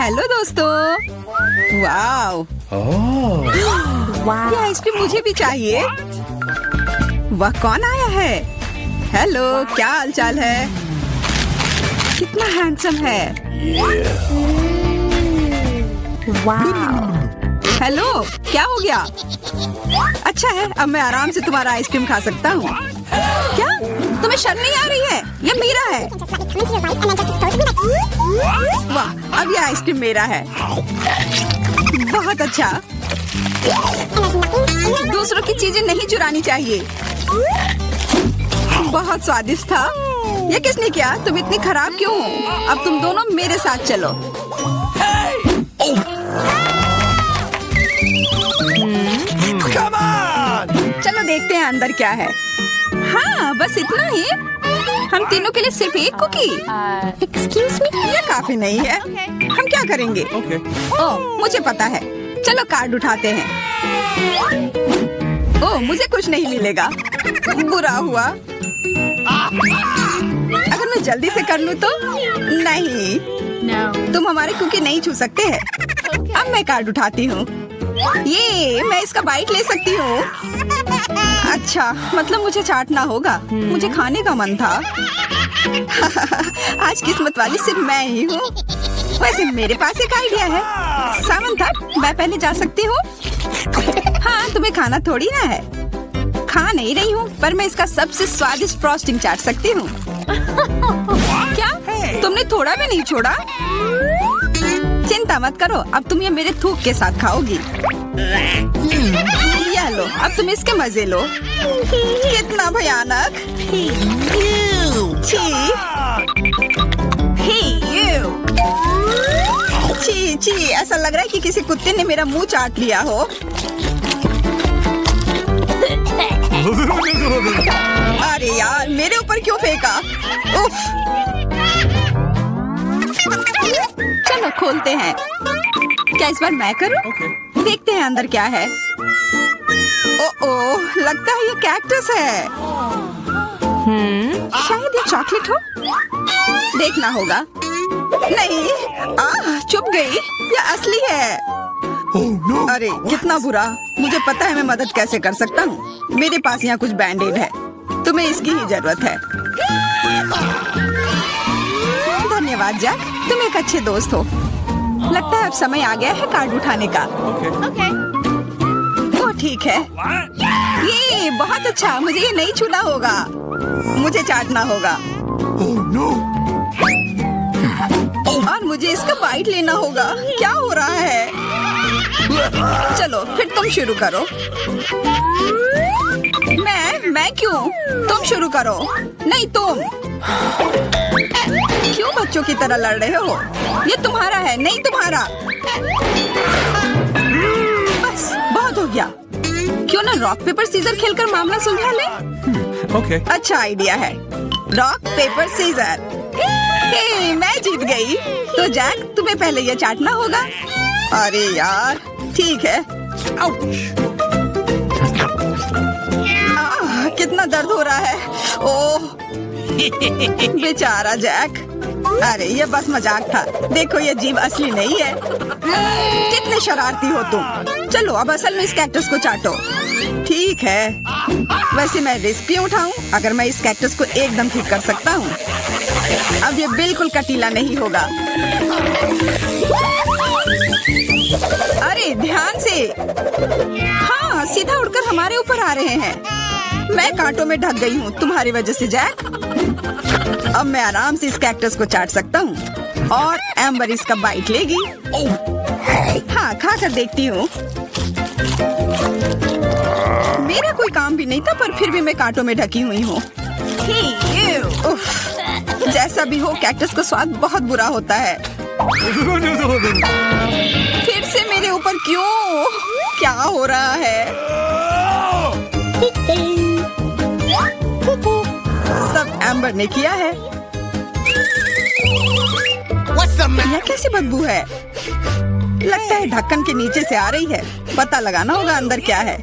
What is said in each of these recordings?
Hello दोस्तों। Wow, ये ice cream मुझे भी चाहिए। वह कौन आया है? हेलो, क्या हाल चाल है? कितना हैंडसम है। हेलो, क्या हो गया? अच्छा है, अब मैं आराम से तुम्हारा आइसक्रीम खा सकता हूँ। क्या तुम्हें शर्म नहीं आ रही है? ये मेरा है। वाह, अब ये आइसक्रीम मेरा है। बहुत अच्छा। दूसरों की चीजें नहीं चुरानी चाहिए। बहुत स्वादिष्ट था। ये किसने किया? तुम इतनी खराब क्यों हो? अब तुम दोनों मेरे साथ चलो। चलो देखते हैं अंदर क्या है। हाँ, बस इतना ही। हम तीनों के लिए सिर्फ एक कुकी। एक्सक्यूज मी, ये काफी नहीं है। हम क्या करेंगे? ओह, मुझे पता है। चलो कार्ड उठाते हैं। ओह, मुझे कुछ नहीं मिलेगा। बुरा हुआ। अगर मैं जल्दी से कर लूँ तो? नहीं, तुम हमारे कुकी नहीं छू सकते हैं। अब मैं कार्ड उठाती हूँ। ये मैं इसका बाइट ले सकती हूँ। अच्छा, मतलब मुझे चाटना होगा। मुझे खाने का मन था। आज किस्मत वाली सिर्फ मैं ही हूँ। वैसे मेरे पास एक आइडिया है। सामंथा, मैं पहले जा सकती हूँ? हाँ, तुम्हें खाना थोड़ी ना है। खा नहीं रही हूँ, पर मैं इसका सबसे स्वादिष्ट फ्रॉस्टिंग चाट सकती हूँ। क्या तुमने थोड़ा भी नहीं छोड़ा? चिंता मत करो, अब तुम ये मेरे थूक के साथ खाओगी। ये लो, अब तुम इसके मजे लो। कितना भयानक। छी छी, ऐसा लग रहा है कि किसी कुत्ते ने मेरा मुंह चाट लिया हो। अरे यार, मेरे ऊपर क्यों फेंका? उफ। चलो खोलते हैं। क्या इस बार मैं करूं? देखते हैं अंदर क्या है। ओह, लगता है ये कैक्टस है। शायद ये चॉकलेट हो। देखना होगा। नहीं, चुप गई। ये असली है। अरे कितना बुरा। मुझे पता है मैं मदद कैसे कर सकता हूँ। मेरे पास यहाँ कुछ बैंडेड है। तुम्हें इसकी ही जरूरत है। धन्यवाद जैक, तुम एक अच्छे दोस्त हो। लगता है अब समय आ गया है कार्ड उठाने का। तो ठीक है। ये बहुत अच्छा। मुझे ये नहीं छूना होगा। मुझे चाटना होगा। और मुझे इसका बाइट लेना होगा। क्या हो रहा है? चलो फिर तुम शुरू करो। मैं क्यों? तुम शुरू करो। नहीं, तुम क्यों बच्चों की तरह लड़ रहे हो? ये तुम्हारा है, नहीं तुम्हारा। बस बहुत हो गया। क्यों ना रॉक पेपर सीजर खेलकर मामला सुलझा ले? अच्छा आइडिया है। Rock paper scissor. हे, मैं जीत गई। तो जैक, तुम्हें पहले ये चाटना होगा। अरे यार, ठीक है। कितना दर्द हो रहा है। ओह, बेचारा जैक। अरे ये बस मजाक था। देखो, ये जीव असली नहीं है। कितने शरारती हो तुम। चलो अब असल में इस कैक्टस को चाटो। ठीक है। वैसे मैं रिस्क क्यों उठाऊं अगर मैं इस कैक्टस को एकदम ठीक कर सकता हूँ। अब ये बिल्कुल कटीला नहीं होगा। अरे ध्यान से। हाँ, सीधा उड़कर हमारे ऊपर आ रहे हैं। मैं कांटों में ढक गई हूँ तुम्हारी वजह से जैक। अब मैं आराम से इस कैक्टस को चाट सकता हूँ और एम्बर इसका बाइट लेगी। हाँ, खा कर देखती हूँ। मेरा कोई काम भी नहीं था, पर फिर भी मैं कांटों में ढकी हुई हूँ। जैसा भी हो, कैक्टस का स्वाद बहुत बुरा होता है। फिर से मेरे ऊपर क्यों? क्या हो रहा है? सब एम्बर ने किया है। यह कैसी बदबू है? लगता है ढक्कन के नीचे से आ रही है। पता लगाना होगा अंदर क्या है।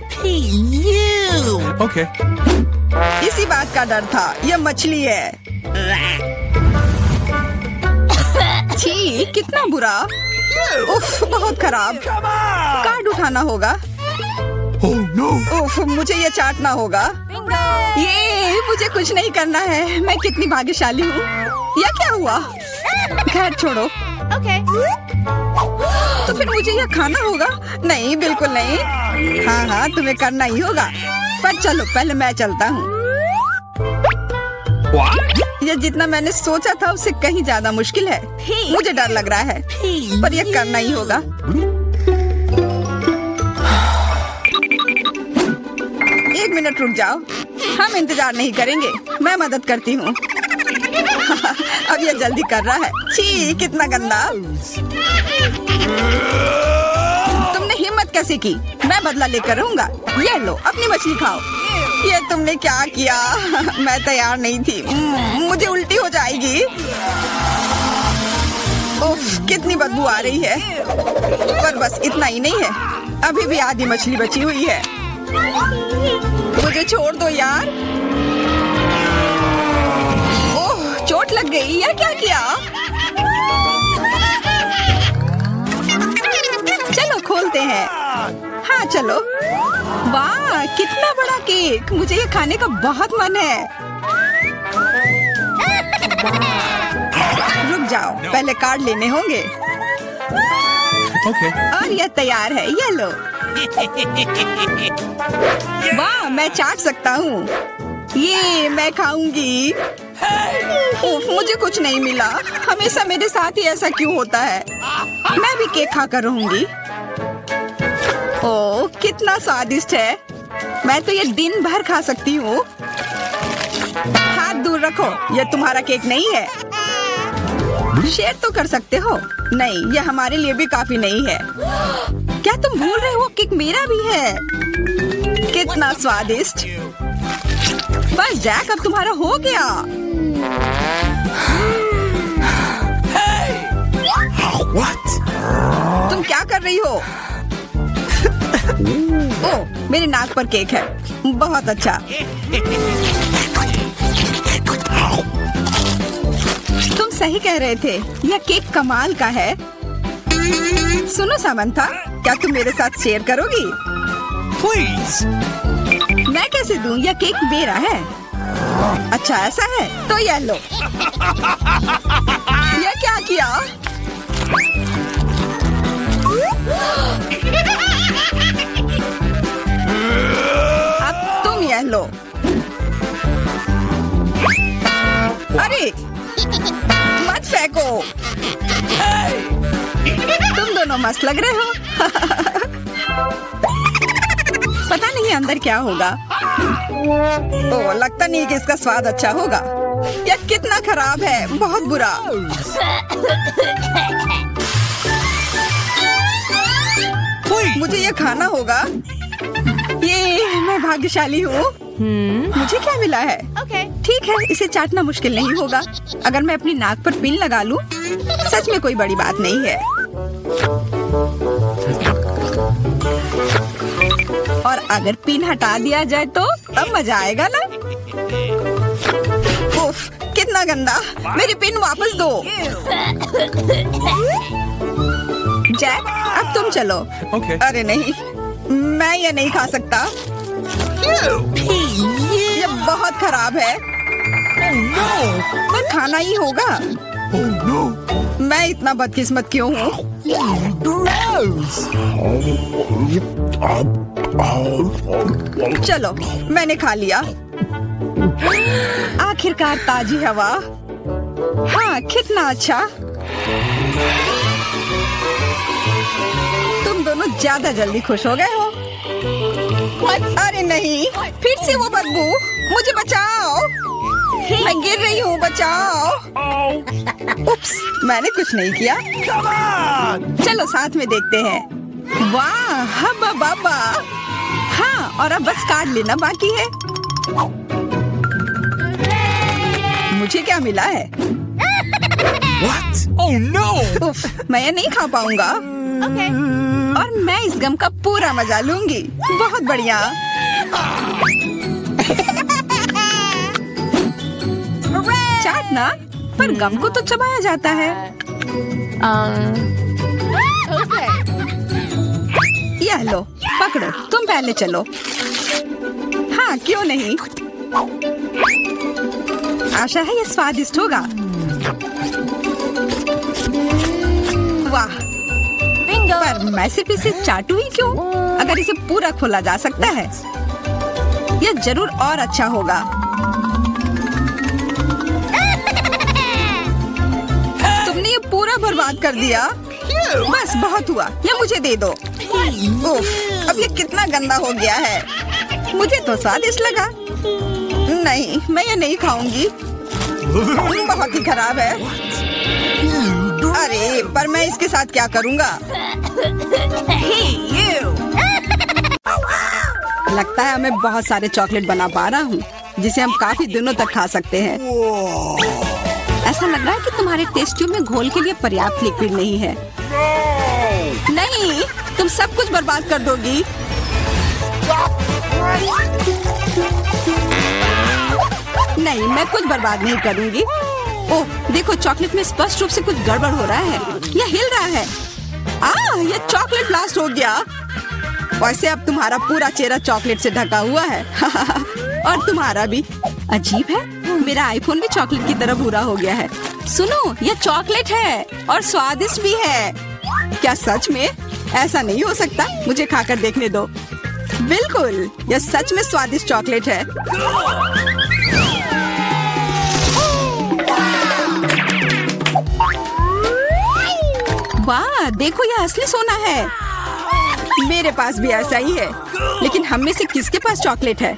इसी बात का डर था। यह मछली है। छी, कितना बुरा। उफ, बहुत खराब। कार्ड उठाना होगा। उफ, मुझे ये चाटना होगा। ये मुझे कुछ नहीं करना है। मैं कितनी भाग्यशाली हूँ। यह क्या हुआ? खैर छोड़ो। तो फिर मुझे यह खाना होगा? नहीं, बिल्कुल नहीं। हाँ, तुम्हें करना ही होगा। पर चलो, पहले मैं चलता हूँ। यह जितना मैंने सोचा था उससे कहीं ज्यादा मुश्किल है। मुझे डर लग रहा है, पर यह करना ही होगा। एक मिनट रुक जाओ। हम इंतजार नहीं करेंगे, मैं मदद करती हूँ। अब यह जल्दी कर रहा है। छी, कितना गंदा। तुमने हिम्मत कैसे की? मैं बदला लेकर रहूंगा। ये लो, अपनी मछली खाओ। ये तुमने क्या किया? मैं तैयार नहीं थी। मुझे उल्टी हो जाएगी। उफ, कितनी बदबू आ रही है। पर बस इतना ही नहीं है, अभी भी आधी मछली बची हुई है। मुझे छोड़ दो यार। ओह, चोट लग गई। यह क्या किया? चलो खोलते हैं। हाँ चलो। वाह, कितना बड़ा केक। मुझे ये खाने का बहुत मन है। रुक जाओ, पहले कार्ड लेने होंगे। और यह तैयार है, ये लो। वाह, मैं चाट सकता हूँ। ये मैं खाऊंगी। उफ, मुझे कुछ नहीं मिला। हमेशा मेरे साथ ही ऐसा क्यों होता है? मैं भी केक खाकर रहूंगी। ओह, कितना स्वादिष्ट है। मैं तो ये दिन भर खा सकती हूँ। हाथ दूर रखो, यह तुम्हारा केक नहीं है। शेयर तो कर सकते हो। नहीं, यह हमारे लिए भी काफी नहीं है। क्या तुम भूल रहे हो? केक मेरा भी है। कितना स्वादिष्ट। बस जैक, अब तुम्हारा हो गया। तुम क्या कर रही हो? ओह, मेरे नाक पर केक है। बहुत अच्छा। तुम सही कह रहे थे, यह केक कमाल का है। सुनो सामंथा, क्या तुम मेरे साथ शेयर करोगी? प्लीज। मैं कैसे दूं? यह केक मेरा है। अच्छा ऐसा है, तो यह लो। यह क्या किया? अब तुम यह लो। अरे मत फेंको। तुम दोनों मस्त लग रहे हो। पता नहीं अंदर क्या होगा। ओह, लगता नहीं कि इसका स्वाद अच्छा होगा। यह कितना खराब है, बहुत बुरा। मुझे यह खाना होगा। ये मैं भाग्यशाली हूँ। मुझे क्या मिला है? ठीक है, इसे चाटना मुश्किल नहीं होगा। अगर मैं अपनी नाक पर पिन लगा लूं, सच में कोई बड़ी बात नहीं है। और अगर पिन हटा दिया जाए तो तब मजा आएगा ना? उफ, कितना गंदा। मेरी पिन वापस दो। जैक, अब तुम चलो। अरे नहीं, मैं ये नहीं खा सकता। ये बहुत खराब है। पर खाना ही होगा। मैं इतना बदकिस्मत क्यों हूँ? चलो, मैंने खा लिया। आखिरकार ताजी हवा। हाँ, कितना अच्छा। तुम दोनों ज्यादा जल्दी खुश हो गए हो। अरे नहीं, फिर से वो बदबू। मुझे बचाओ, मैं गिर रही हूँ। बचाओ। उप्स, मैंने कुछ नहीं किया। चलो साथ में देखते हैं। वाह, हब्बा बाबा। हाँ, और अब बस कार्ड लेना बाकी है। मुझे क्या मिला है? What? Oh no! उफ, मैं ये नहीं खा पाऊंगा। और मैं इस गम का पूरा मजा लूंगी। बहुत बढ़िया। चाटना, पर गम को तो चबाया जाता है। लो, पकड़ो, तुम पहले चलो। हाँ, क्यों नहीं। आशा है ये स्वादिष्ट होगा। वाह, पर मैं सिर्फ इसे चाटू ही क्यों? अगर इसे पूरा खोला जा सकता है, यह जरूर और अच्छा होगा। तुमने ये पूरा बर्बाद कर दिया। बस बहुत हुआ, ये मुझे दे दो। उफ, अब ये कितना गंदा हो गया है। मुझे तो स्वादिष्ट लगा। नहीं, मैं ये नहीं खाऊंगी। बहुत ही खराब है। अरे, पर मैं इसके साथ क्या करूंगा? लगता है मैं बहुत सारे चॉकलेट बना पा रहा हूँ, जिसे हम काफी दिनों तक खा सकते हैं। ऐसा लग रहा है कि तुम्हारे टेस्ट ट्यूब में घोल के लिए पर्याप्त लिक्विड नहीं है। नहीं, तुम सब कुछ बर्बाद कर दोगी। नहीं, मैं कुछ बर्बाद नहीं करूंगी। ओह, देखो, चॉकलेट में स्पष्ट रूप से कुछ गड़बड़ हो रहा है। यह हिल रहा है। यह चॉकलेट ब्लास्ट हो गया। वैसे अब तुम्हारा पूरा चेहरा चॉकलेट से ढका हुआ है। और तुम्हारा भी। अजीब है, मेरा आईफोन भी चॉकलेट की तरह भूरा हो गया है। सुनो, यह चॉकलेट है और स्वादिष्ट भी है। क्या सच में? ऐसा नहीं हो सकता, मुझे खाकर देखने दो। बिल्कुल, यह सच में स्वादिष्ट चॉकलेट है। वाह, देखो, यह असली सोना है। मेरे पास भी ऐसा ही है, लेकिन हम में से किसके पास चॉकलेट है?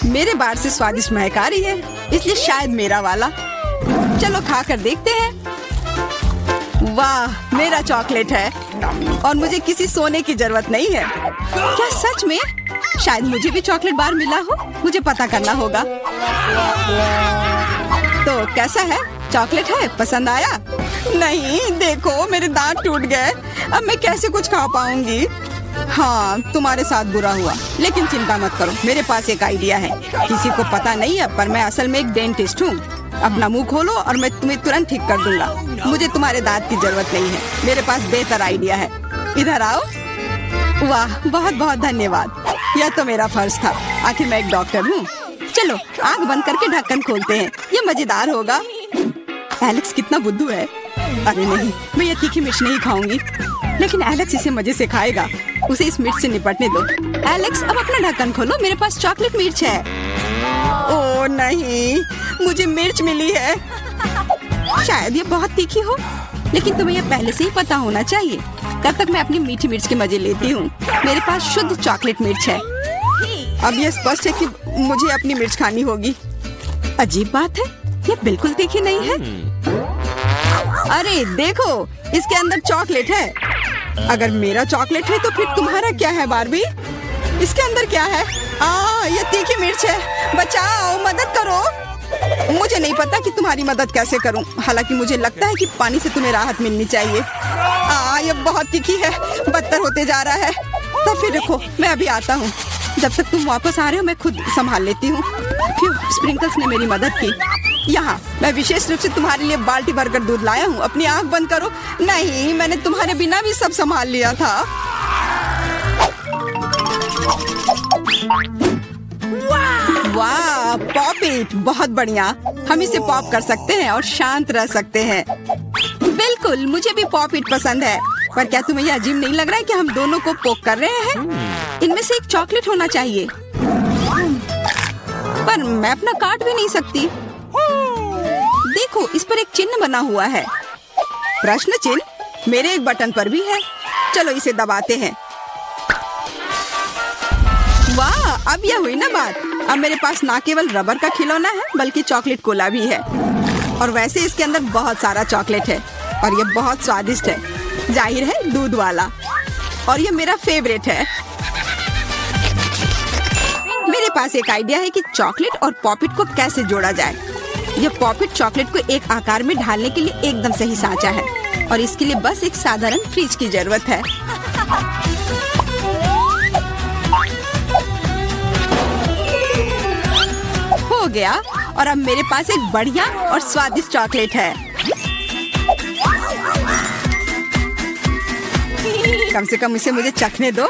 मेरे बार से स्वादिष्ट महक आ रही है, इसलिए शायद मेरा वाला। चलो खा कर देखते हैं। वाह, मेरा चॉकलेट है और मुझे किसी सोने की जरूरत नहीं है। क्या सच में? शायद मुझे भी चॉकलेट बार मिला हो, मुझे पता करना होगा। तो कैसा है? चॉकलेट है? पसंद आया? नहीं, देखो, मेरे दांत टूट गए। अब मैं कैसे कुछ खा पाऊंगी? हाँ, तुम्हारे साथ बुरा हुआ, लेकिन चिंता मत करो, मेरे पास एक आइडिया है। किसी को पता नहीं है, पर मैं असल में एक डेंटिस्ट हूँ। अपना मुंह खोलो और मैं तुम्हें तुरंत ठीक कर दूंगा। मुझे तुम्हारे दांत की जरूरत नहीं है, मेरे पास बेहतर आइडिया है। इधर आओ। वाह, बहुत बहुत धन्यवाद। यह तो मेरा फर्ज था, आखिर मैं एक डॉक्टर हूँ। चलो, आँख बंद करके ढक्कन खोलते हैं, ये मजेदार होगा। एलेक्स कितना बुद्धू है। अरे नहीं, मैं ये तीखी मिर्च नहीं खाऊंगी, लेकिन एलेक्स इसे मजे से खाएगा। उसे इस मिर्च से निपटने दो। एलेक्स, अब अपना ढक्कन खोलो, मेरे पास चॉकलेट मिर्च है। ओह नहीं, मुझे मिर्च मिली है। शायद ये बहुत तीखी हो, लेकिन तुम्हें ये पहले से ही पता होना चाहिए। तब तक मैं अपनी मीठी मिर्च के मजे लेती हूँ। मेरे पास शुद्ध चॉकलेट मिर्च है। अब यह स्पष्ट है कि मुझे अपनी मिर्च खानी होगी। अजीब बात है, ये बिल्कुल तीखी नहीं है। अरे देखो, इसके अंदर चॉकलेट है। अगर मेरा चॉकलेट है तो फिर तुम्हारा क्या है बार्बी? इसके अंदर क्या है? ये तीखी मिर्च है। बचाओ, मदद करो। मुझे नहीं पता कि तुम्हारी मदद कैसे करूं। हालांकि मुझे लगता है कि पानी से तुम्हें राहत मिलनी चाहिए। ये बहुत तीखी है, बदतर होते जा रहा है। तो फिर देखो, मैं अभी आता हूँ। जब तक तुम वापस आ रहे हो, मैं खुद संभाल लेती हूँ। स्प्रिंकल्स ने मेरी मदद की। यहाँ मैं विशेष रूप से तुम्हारे लिए बाल्टी भरकर दूध लाया हूँ। अपनी आँख बंद करो। नहीं, मैंने तुम्हारे बिना भी सब संभाल लिया था। वाह, पॉपिट, बहुत बढ़िया। हम इसे पॉप कर सकते हैं और शांत रह सकते हैं। बिल्कुल, मुझे भी पॉपिट पसंद है। पर क्या तुम्हें यह अजीब नहीं लग रहा है कि हम दोनों को पोक कर रहे हैं? इनमें से एक चॉकलेट होना चाहिए, पर मैं अपना काट भी नहीं सकती। देखो, इस पर एक चिन्ह बना हुआ है। प्रश्न चिन्ह मेरे एक बटन पर भी है। चलो इसे दबाते हैं। वाह, अब यह हुई ना बात। अब मेरे पास ना केवल रबर का खिलौना है, बल्कि चॉकलेट कोला भी है। और वैसे इसके अंदर बहुत सारा चॉकलेट है और ये बहुत स्वादिष्ट है। जाहिर है, दूध वाला। और ये मेरा फेवरेट है। मेरे पास एक आइडिया है कि चॉकलेट और पॉपिट को कैसे जोड़ा जाए। यह पॉपिट चॉकलेट को एक आकार में ढालने के लिए एकदम सही सांचा है, और इसके लिए बस एक साधारण फ्रिज की जरूरत है। हो गया, और अब मेरे पास एक बढ़िया और स्वादिष्ट चॉकलेट है। कम से कम इसे मुझे चखने दो।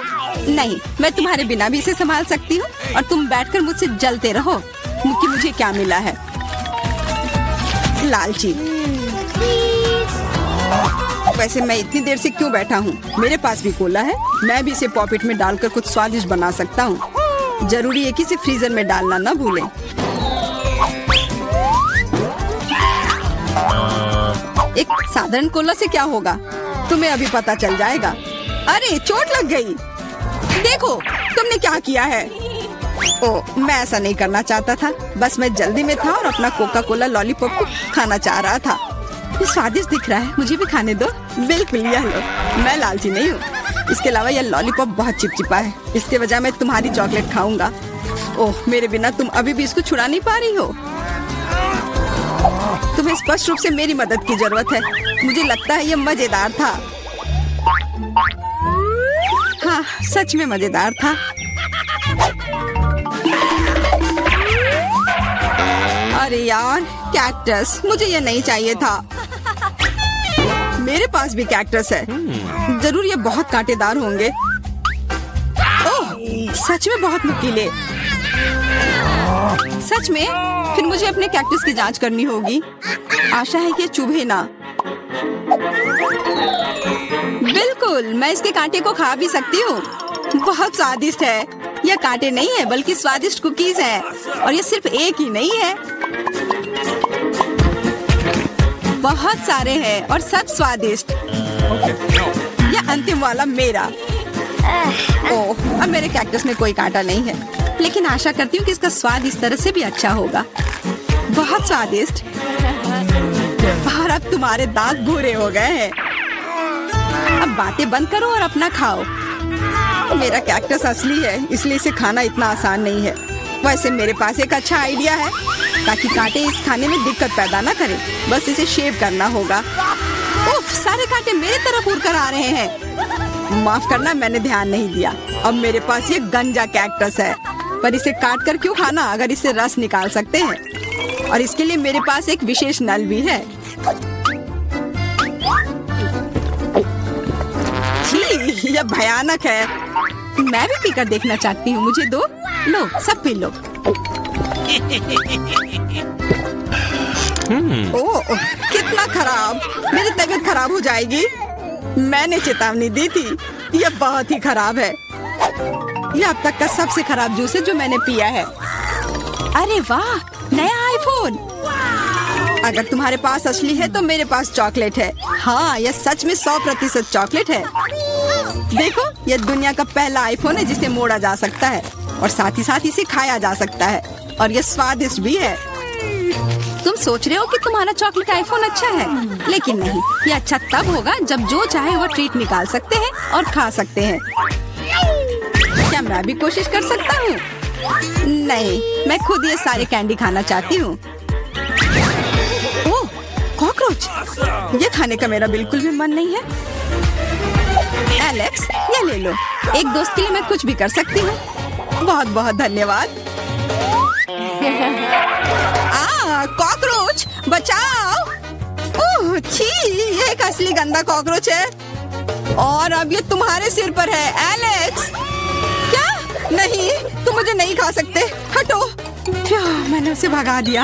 नहीं, मैं तुम्हारे बिना भी इसे संभाल सकती हूँ और तुम बैठकर मुझसे जलते रहो कि मुझे क्या मिला है। लालची। वैसे मैं इतनी देर से क्यों बैठा हूँ? मेरे पास भी कोला है, मैं भी इसे पॉकेट में डालकर कुछ स्वादिष्ट बना सकता हूँ। जरूरी है कि इसे फ्रीजर में डालना ना भूलें। एक साधारण कोला से क्या होगा, तुम्हें अभी पता चल जाएगा। अरे चोट लग गई। देखो तुमने क्या किया है। ओह, मैं ऐसा नहीं करना चाहता था, बस मैं जल्दी में था और अपना कोका कोला लॉलीपॉप को खाना चाह रहा था। ये स्वादिष्ट दिख रहा है, मुझे भी खाने दो। बिल्कुल, यह लो। मैं लालची नहीं हूँ। इसके अलावा यह लॉलीपॉप बहुत चिपचिपा है, इसके बजाय मैं तुम्हारी चॉकलेट खाऊंगा। ओह, मेरे बिना तुम अभी भी इसको छुड़ा नहीं पा रही हो। तुम्हें स्पष्ट रूप से मेरी मदद की जरूरत है। मुझे लगता है ये मजेदार था। हाँ, सच में मजेदार था। अरे यार, कैक्टस, मुझे ये नहीं चाहिए था। मेरे पास भी कैक्टस है, जरूर ये बहुत कांटेदार होंगे। ओह, सच में बहुत नुकीले। सच में? फिर मुझे अपने कैक्टस की जांच करनी होगी। आशा है कि ये चुभे ना। बिल्कुल, मैं इसके कांटे को खा भी सकती हूँ। बहुत स्वादिष्ट है। यह कांटे नहीं है बल्कि स्वादिष्ट कुकीज है, और ये सिर्फ एक ही नहीं है, बहुत सारे हैं और सब स्वादिष्ट। यह अंतिम वाला मेरा। ओह, अब मेरे कैक्टस में कोई कांटा नहीं है, लेकिन आशा करती हूँ कि इसका स्वाद इस तरह से भी अच्छा होगा। बहुत स्वादिष्ट। और अब तुम्हारे दांत भूरे हो गए हैं। अब बातें बंद करो और अपना खाओ। मेरा कैक्टस असली है, इसलिए इसे खाना इतना आसान नहीं है। वैसे मेरे पास एक अच्छा आइडिया है, ताकि कांटे इस खाने में दिक्कत पैदा ना करें। बस इसे शेव करना होगा। उफ, सारे कांटे मेरी तरफ उड़ कर आ रहे हैं। माफ करना, मैंने ध्यान नहीं दिया। अब मेरे पास ये गंजा कैक्टस है, पर इसे काट कर क्यों खाना अगर इससे रस निकाल सकते हैं। और इसके लिए मेरे पास एक विशेष नल भी है। छी, यह भयानक है। मैं भी पीकर देखना चाहती हूँ, मुझे दो। लो, सब पी लो। ओह, कितना खराब। मेरी तबीयत खराब हो जाएगी। मैंने चेतावनी दी थी। यह बहुत ही खराब है। यह अब तक का सबसे खराब जूस है जो मैंने पिया है। अरे वाह, नया आईफोन। अगर तुम्हारे पास असली है तो मेरे पास चॉकलेट है। हाँ, यह सच में 100% चॉकलेट है। देखो, यह दुनिया का पहला आईफोन है जिसे मोड़ा जा सकता है, और साथ ही साथ इसे खाया जा सकता है, और यह स्वादिष्ट भी है। तुम सोच रहे हो कि तुम्हारा चॉकलेट आईफोन अच्छा है, लेकिन नहीं। यह अच्छा तब होगा जब जो चाहे वो ट्रीट निकाल सकते हैं और खा सकते हैं। क्या मैं भी कोशिश कर सकता हूँ? नहीं, मैं खुद ये सारे कैंडी खाना चाहती हूँ। ओह, कॉकरोच। ये खाने का मेरा बिल्कुल भी मन नहीं है। एलेक्स, ये ले लो। एक दोस्त के लिए मैं कुछ भी कर सकती हूँ। बहुत बहुत धन्यवाद। कॉकरोच, बचाओ। ओह, छी, ये एक असली गंदा कॉकरोच है, और अब ये तुम्हारे सिर पर है। एलेक्स, क्या? नहीं, तुम मुझे नहीं खा सकते। हटो। मैंने उसे भगा दिया।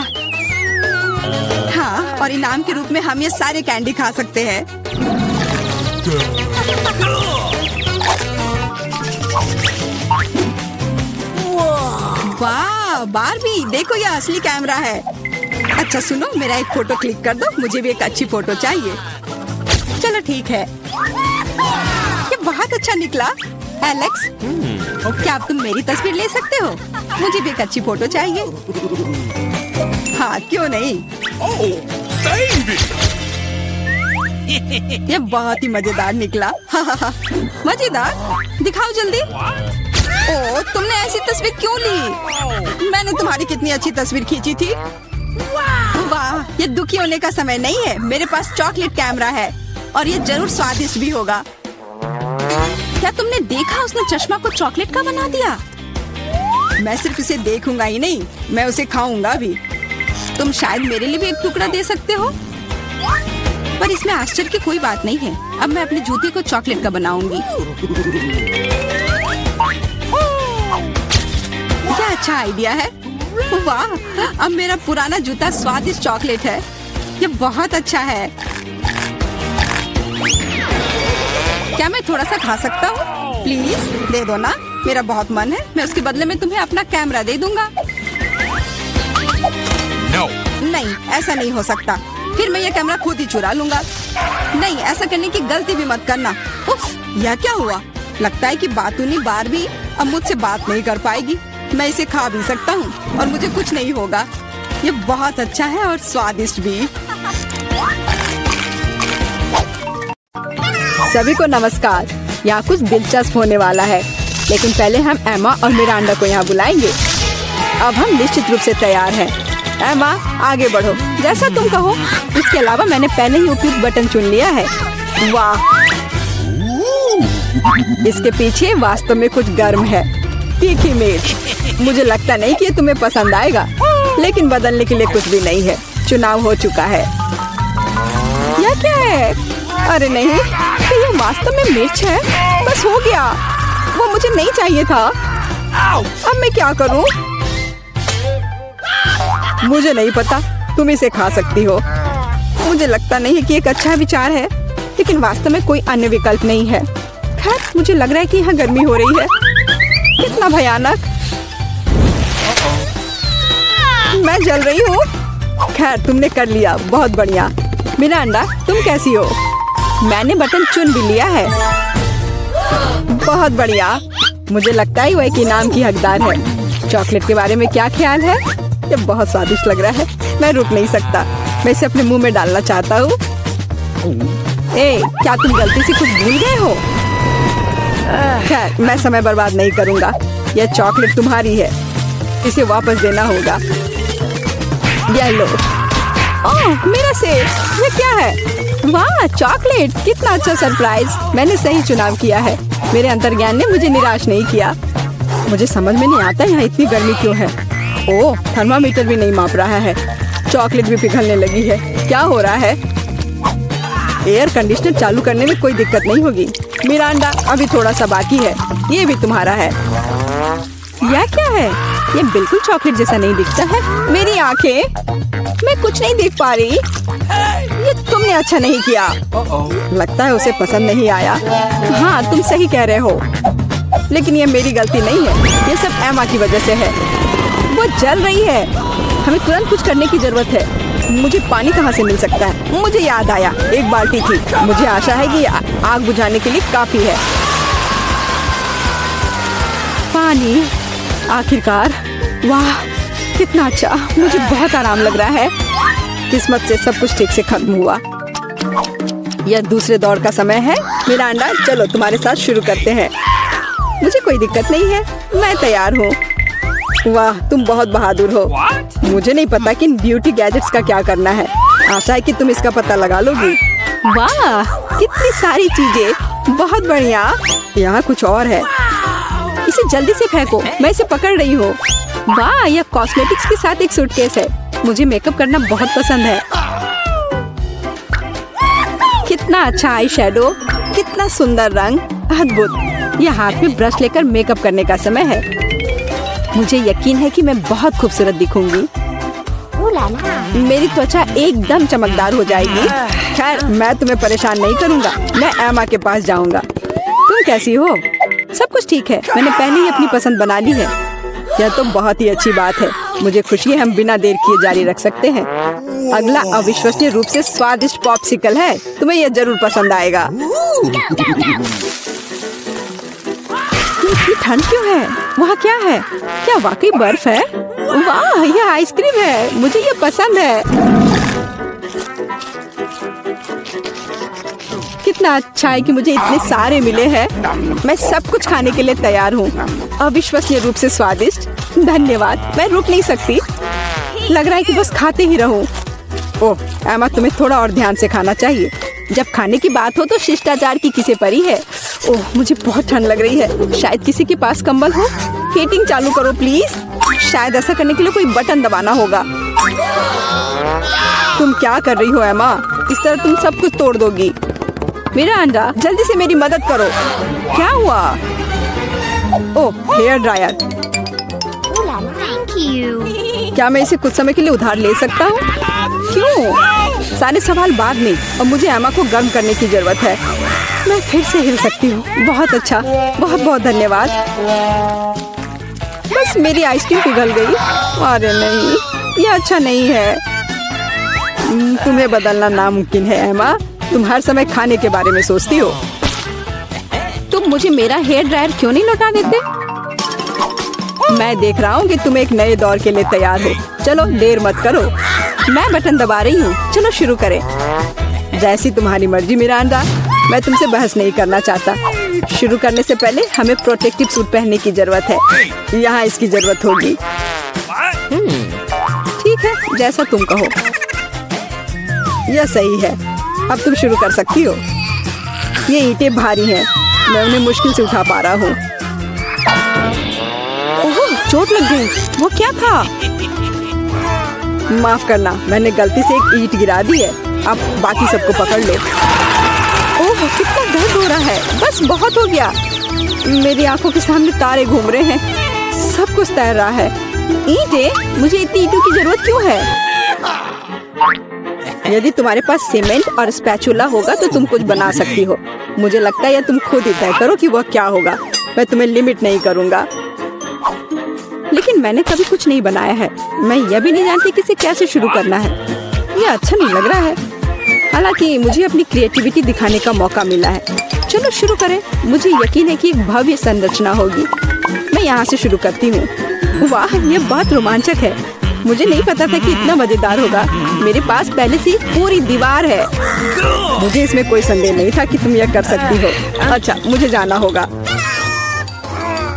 हाँ, और इनाम के रूप में हम ये सारे कैंडी खा सकते हैं। वाह, बारबी, देखो ये असली कैमरा है। अच्छा सुनो, मेरा एक फोटो क्लिक कर दो, मुझे भी एक अच्छी फोटो चाहिए। चलो ठीक है। ये बहुत अच्छा निकला। एलेक्स, क्या अब तुम मेरी तस्वीर ले सकते हो? मुझे भी एक अच्छी फोटो चाहिए। हाँ, क्यों नहीं। ये बहुत ही मजेदार निकला। मजेदार? दिखाओ जल्दी। ओह, तुमने ऐसी तस्वीर क्यों ली? मैंने तुम्हारी कितनी अच्छी तस्वीर खींची थी। वाह, ये दुखी होने का समय नहीं है। मेरे पास चॉकलेट कैमरा है, और ये जरूर स्वादिष्ट भी होगा। क्या तुमने देखा, उसने चश्मा को चॉकलेट का बना दिया? मैं सिर्फ इसे देखूंगा ही नहीं, मैं उसे खाऊंगा भी। तुम शायद मेरे लिए भी एक टुकड़ा दे सकते हो। पर इसमें आश्चर्य की कोई बात नहीं है। अब मैं अपने जूते को चॉकलेट का बनाऊंगी। क्या अच्छा आइडिया है। वाह, अब मेरा पुराना जूता स्वादिष्ट चॉकलेट है। ये बहुत अच्छा है। क्या मैं थोड़ा सा खा सकता हूँ? प्लीज दे दो ना, मेरा बहुत मन है। मैं उसके बदले में तुम्हें अपना कैमरा दे दूंगा। No. नहीं, ऐसा नहीं हो सकता। फिर मैं ये कैमरा खुद ही चुरा लूंगा। नहीं, ऐसा करने की गलती भी मत करना। उफ, यह क्या हुआ? लगता है कि बातूनी बारबी अब मुझसे बात नहीं कर पाएगी। मैं इसे खा भी सकता हूँ और मुझे कुछ नहीं होगा। ये बहुत अच्छा है और स्वादिष्ट भी। सभी को नमस्कार। यहाँ कुछ दिलचस्प होने वाला है, लेकिन पहले हम एमा और मिरांडा को यहाँ बुलाएंगे। अब हम निश्चित रूप से तैयार हैं। एमा, आगे बढ़ो, जैसा तुम कहो। इसके अलावा मैंने पहले ही उपयुक्त बटन चुन लिया है। वाह, इसके पीछे वास्तव में कुछ गर्म है। तीखी मिर्च। मुझे लगता नहीं कि ये तुम्हें पसंद आएगा, लेकिन बदलने के लिए कुछ भी नहीं है। चुनाव हो चुका है। यह क्या है? अरे नहीं, तो ये वास्तव में मिर्च है। बस हो गया, वो मुझे नहीं चाहिए था। अब मैं क्या करूं? मुझे नहीं पता, तुम इसे खा सकती हो। मुझे लगता नहीं है कि एक अच्छा विचार है, लेकिन वास्तव में कोई अन्य विकल्प नहीं है। खैर, मुझे लग रहा है कि यहाँ गर्मी हो रही है। कितना भयानक। मैं जल रही हूँ। खैर, तुमने कर लिया, बहुत बढ़िया। मिरांडा, तुम कैसी हो? मैंने बटन चुन भी लिया है। बहुत बढ़िया। मुझे लगता है वो एक इनाम की हकदार है। चॉकलेट के बारे में क्या ख्याल है? ये बहुत स्वादिष्ट लग रहा है। मैं रुक नहीं सकता। मैं इसे अपने मुंह में डालना चाहता हूँ। ए, क्या तुम गलती से कुछ भूल गए हो? खैर, मैं समय बर्बाद नहीं करूँगा। यह चॉकलेट तुम्हारी है, इसे वापस देना होगा। ये लो। ओह, मेरा सेब। ये क्या है? वाह, चॉकलेट। कितना अच्छा सरप्राइज। मैंने सही चुनाव किया है। मेरे अंतर्ज्ञान ने मुझे निराश नहीं किया। मुझे समझ में नहीं आता यहाँ इतनी गर्मी क्यों है। ओह, थर्मामीटर भी नहीं माप रहा है। चॉकलेट भी पिघलने लगी है। क्या हो रहा है? एयर कंडीशनर चालू करने में कोई दिक्कत नहीं होगी। मिरांडा, अभी थोड़ा सा बाकी है। ये भी तुम्हारा है। यह क्या है? ये बिल्कुल चॉकलेट जैसा नहीं दिखता है। मेरी आंखें, मैं कुछ नहीं देख पा रही। ये तुमने अच्छा नहीं किया। लगता है उसे पसंद नहीं आया। हाँ, तुम सही कह रहे हो, लेकिन ये मेरी गलती नहीं है। ये सब एमा की वजह से है। वो जल रही है। हमें तुरंत कुछ करने की जरूरत है। मुझे पानी कहाँ से मिल सकता है? मुझे याद आया, एक बाल्टी थी। मुझे आशा है कि आग बुझाने के लिए काफी है। पानी, आखिरकार। वाह, कितना अच्छा। मुझे बहुत आराम लग रहा है। किस्मत से सब कुछ ठीक से खत्म हुआ। यह दूसरे दौर का समय है। मिरांडा, चलो तुम्हारे साथ शुरू करते हैं। मुझे कोई दिक्कत नहीं है, मैं तैयार हूँ। वाह, तुम बहुत बहादुर हो। मुझे नहीं पता कि इन ब्यूटी गैजेट्स का क्या करना है। आशा है कि तुम इसका पता लगा लोगी। वाह, कितनी सारी चीजें। बहुत बढ़िया। यहाँ कुछ और है। इसे जल्दी से फेंको, मैं इसे पकड़ रही हूँ। वाह, यह कॉस्मेटिक्स के साथ एक सूटकेस है। मुझे मेकअप करना बहुत पसंद है। कितना अच्छा आई शेडो, कितना सुंदर रंग, अद्भुत। यह हाथ में ब्रश लेकर मेकअप करने का समय है। मुझे यकीन है कि मैं बहुत खूबसूरत दिखूंगी। मेरी त्वचा एकदम चमकदार हो जाएगी। खैर, मैं तुम्हें परेशान नहीं करूंगा। मैं एमा के पास जाऊंगा। तुम कैसी हो? सब कुछ ठीक है। मैंने पहले ही अपनी पसंद बना ली है। यह तो बहुत ही अच्छी बात है। मुझे खुशी है, हम बिना देर किए जारी रख सकते हैं। अगला अविश्वसनीय रूप से स्वादिष्ट पॉप्सिकल है। तुम्हें यह जरूर पसंद आएगा। इतनी ठंड क्यों है? वहाँ क्या है? क्या वाकई बर्फ है? वाह, यह आइसक्रीम है। मुझे यह पसंद है। कितना अच्छा है कि मुझे इतने सारे मिले हैं। मैं सब कुछ खाने के लिए तैयार हूँ। अविश्वसनीय रूप से स्वादिष्ट। धन्यवाद। मैं रुक नहीं सकती। लग रहा है कि बस खाते ही रहूं। ओह, एमा, तुम्हें थोड़ा और ध्यान से खाना चाहिए। जब खाने की बात हो तो शिष्टाचार की किसे परी है। ओह, मुझे बहुत ठंड लग रही है। शायद किसी के पास कंबल हो। हीटिंग चालू करो प्लीज। शायद ऐसा करने के लिए कोई बटन दबाना होगा। तुम क्या कर रही हो एमा? इस तरह तुम सब कुछ तोड़ दोगी। मिरांडा, जल्दी से मेरी मदद करो। क्या हुआ? ओह, हेयर ड्रायर। क्या मैं इसे कुछ समय के लिए उधार ले सकता हूँ? क्यों? सारे सवाल बाद में, और मुझे एमा को गर्म करने की जरूरत है। मैं फिर से हिल सकती हूँ। बहुत अच्छा, बहुत बहुत धन्यवाद। बस मेरी आइसक्रीम पिघल गई। अरे नहीं, ये अच्छा नहीं है। तुम्हें बदलना नामुमकिन है एमा। तुम हर समय खाने के बारे में सोचती हो। तुम मुझे मेरा हेयर ड्रायर क्यों नहीं लौटा देते? मैं देख रहा हूँ कि तुम एक नए दौर के लिए तैयार हो। चलो देर मत करो। मैं बटन दबा रही हूँ। चलो शुरू करें। जैसी तुम्हारी मर्जी मिरांडा। मैं तुमसे बहस नहीं करना चाहता। शुरू करने से पहले हमें प्रोटेक्टिव सूट पहनने की जरूरत है। यहाँ इसकी जरूरत होगी। ठीक है, जैसा तुम कहो। यह सही है। अब तुम शुरू कर सकती हो। ये ईंटें भारी हैं। मैं उन्हें मुश्किल से उठा पा रहा हूँ। ओह, चोट लग गई। वो क्या था? माफ करना, मैंने गलती से एक ईंट गिरा दी है। अब बाकी सबको पकड़ लो। ओह, कितना दर्द हो रहा है। बस बहुत हो गया। मेरी आंखों के सामने तारे घूम रहे हैं। सब कुछ तैर रहा है। ईंटें? मुझे इतनी ईंटों की जरूरत क्यों है? यदि तुम्हारे पास सीमेंट और स्पैचुला होगा तो तुम कुछ बना सकती हो। मुझे लगता है या तुम खुद ही तय करो कि वह क्या होगा। मैं तुम्हें लिमिट नहीं करूँगा। लेकिन मैंने कभी कुछ नहीं बनाया है। मैं यह भी नहीं जानती कि इसे कैसे शुरू करना है। यह अच्छा नहीं लग रहा है। हालांकि मुझे अपनी क्रिएटिविटी दिखाने का मौका मिला है। चलो शुरू करें। मुझे यकीन है कि एक भव्य संरचना होगी। मैं यहाँ से शुरू करती हूँ। वाह, यह बहुत रोमांचक है। मुझे नहीं पता था कि इतना मजेदार होगा। मेरे पास पहले से पूरी दीवार है। मुझे इसमें कोई संदेह नहीं था कि तुम यह कर सकती हो। अच्छा, मुझे जाना होगा।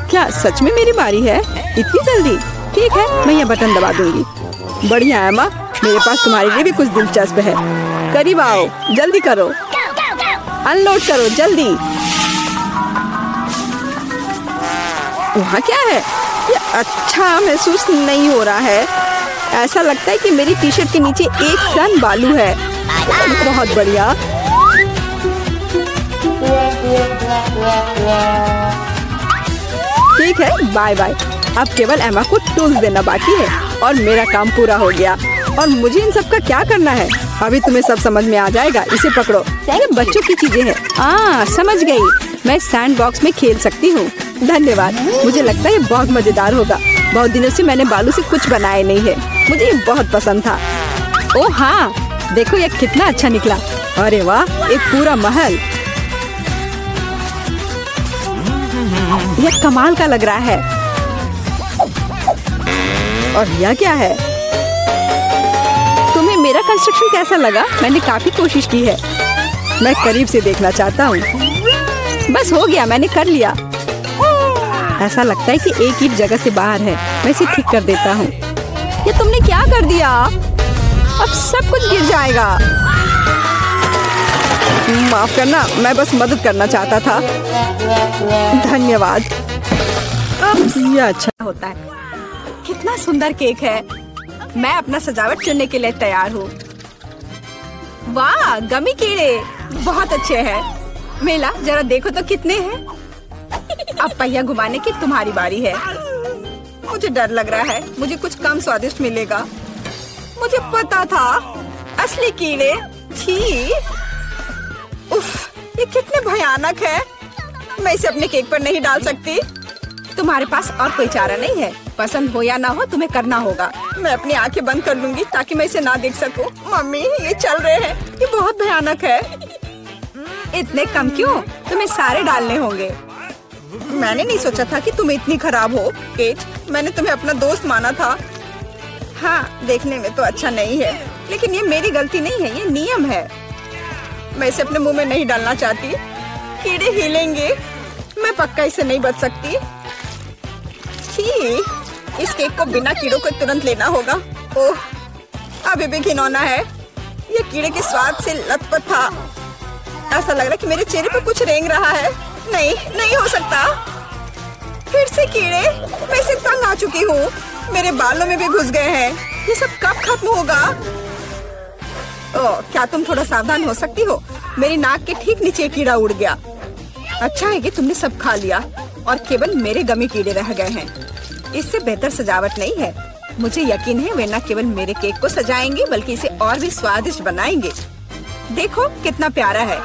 क्या सच में मेरी बारी है? इतनी जल्दी? ठीक है, मैं यह बटन दबा दूंगी। बढ़िया एमा, मेरे पास तुम्हारे लिए भी कुछ दिलचस्प है। करीब आओ, जल्दी करो। अनलोड करो, जल्दी। वहाँ क्या है? ये अच्छा महसूस नहीं हो रहा है। ऐसा लगता है कि मेरी टी शर्ट के नीचे 1 टन बालू है। बहुत बढ़िया। ठीक है, बाय बाय। अब केवल एमा को टूल्स देना बाकी है और मेरा काम पूरा हो गया। और मुझे इन सब का क्या करना है? अभी तुम्हें सब समझ में आ जाएगा। इसे पकड़ो। ये बच्चों की चीजें हैं। समझ गई। मैं सैंड बॉक्स में खेल सकती हूँ। धन्यवाद। मुझे लगता है ये बहुत मजेदार होगा। बहुत दिनों से मैंने बालू से कुछ बनाया नहीं है। मुझे ये बहुत पसंद था। ओह हाँ, देखो ये कितना अच्छा निकला। अरे वाह, एक पूरा महल। यह कमाल का लग रहा है। और यह क्या है? तुम्हें मेरा कंस्ट्रक्शन कैसा लगा? मैंने काफी कोशिश की है। मैं करीब से देखना चाहता हूँ। बस हो गया, मैंने कर लिया। ऐसा लगता है कि एक ईंट जगह से बाहर है। मैं इसे ठीक कर देता हूँ। ये तुमने क्या कर दिया? अब सब कुछ गिर जाएगा। माफ करना, मैं बस मदद करना चाहता था। धन्यवाद। यह अच्छा होता है। कितना सुंदर केक है। मैं अपना सजावट चुनने के लिए तैयार हूँ। वाह, गमी कीड़े बहुत अच्छे हैं। मेला, जरा देखो तो कितने हैं। अब पहिया घुमाने की तुम्हारी बारी है। मुझे डर लग रहा है। मुझे कुछ कम स्वादिष्ट मिलेगा। मुझे पता था। असली कीड़े। छी। उफ, ये कितने भयानक है। मैं इसे अपने केक पर नहीं डाल सकती। तुम्हारे पास और कोई चारा नहीं है। पसंद हो या ना हो, तुम्हें करना होगा। मैं अपनी आंखें बंद कर लूंगी ताकि मैं इसे ना देख सकूं। मम्मी, ये चल रहे हैं। ये बहुत भयानक है। इतने कम क्यों? तुम्हें सारे डालने होंगे। मैंने नहीं सोचा था कि तुम इतनी खराब हो। केट, मैंने तुम्हें अपना दोस्त माना था। हाँ, देखने में तो अच्छा नहीं है, लेकिन ये मेरी गलती नहीं है। ये नियम है। मैं इसे अपने मुंह में नहीं डालना चाहती। कीड़े हिलेंगे। मैं पक्का इसे नहीं बच सकती। छी, इस केक को बिना कीड़ों को तुरंत लेना होगा। ओह, अभी भी घिनौना है। ये कीड़े के स्वाद से लथपथ था। ऐसा लग रहा है कि मेरे चेहरे पर कुछ रेंग रहा है। नहीं, नहीं हो सकता। फिर से कीड़े। मैं इसे तंग आ चुकी हूँ। मेरे बालों में भी घुस गए हैं। ये सब कब खत्म होगा? ओह, क्या तुम थोड़ा सावधान हो सकती हो? मेरी नाक के ठीक नीचे कीड़ा उड़ गया। अच्छा है कि तुमने सब खा लिया और केवल मेरे गमी कीड़े रह गए हैं। इससे बेहतर सजावट नहीं है। मुझे यकीन है वे न केवल मेरे केक को सजाएंगे बल्कि इसे और भी स्वादिष्ट बनाएंगे। देखो कितना प्यारा है।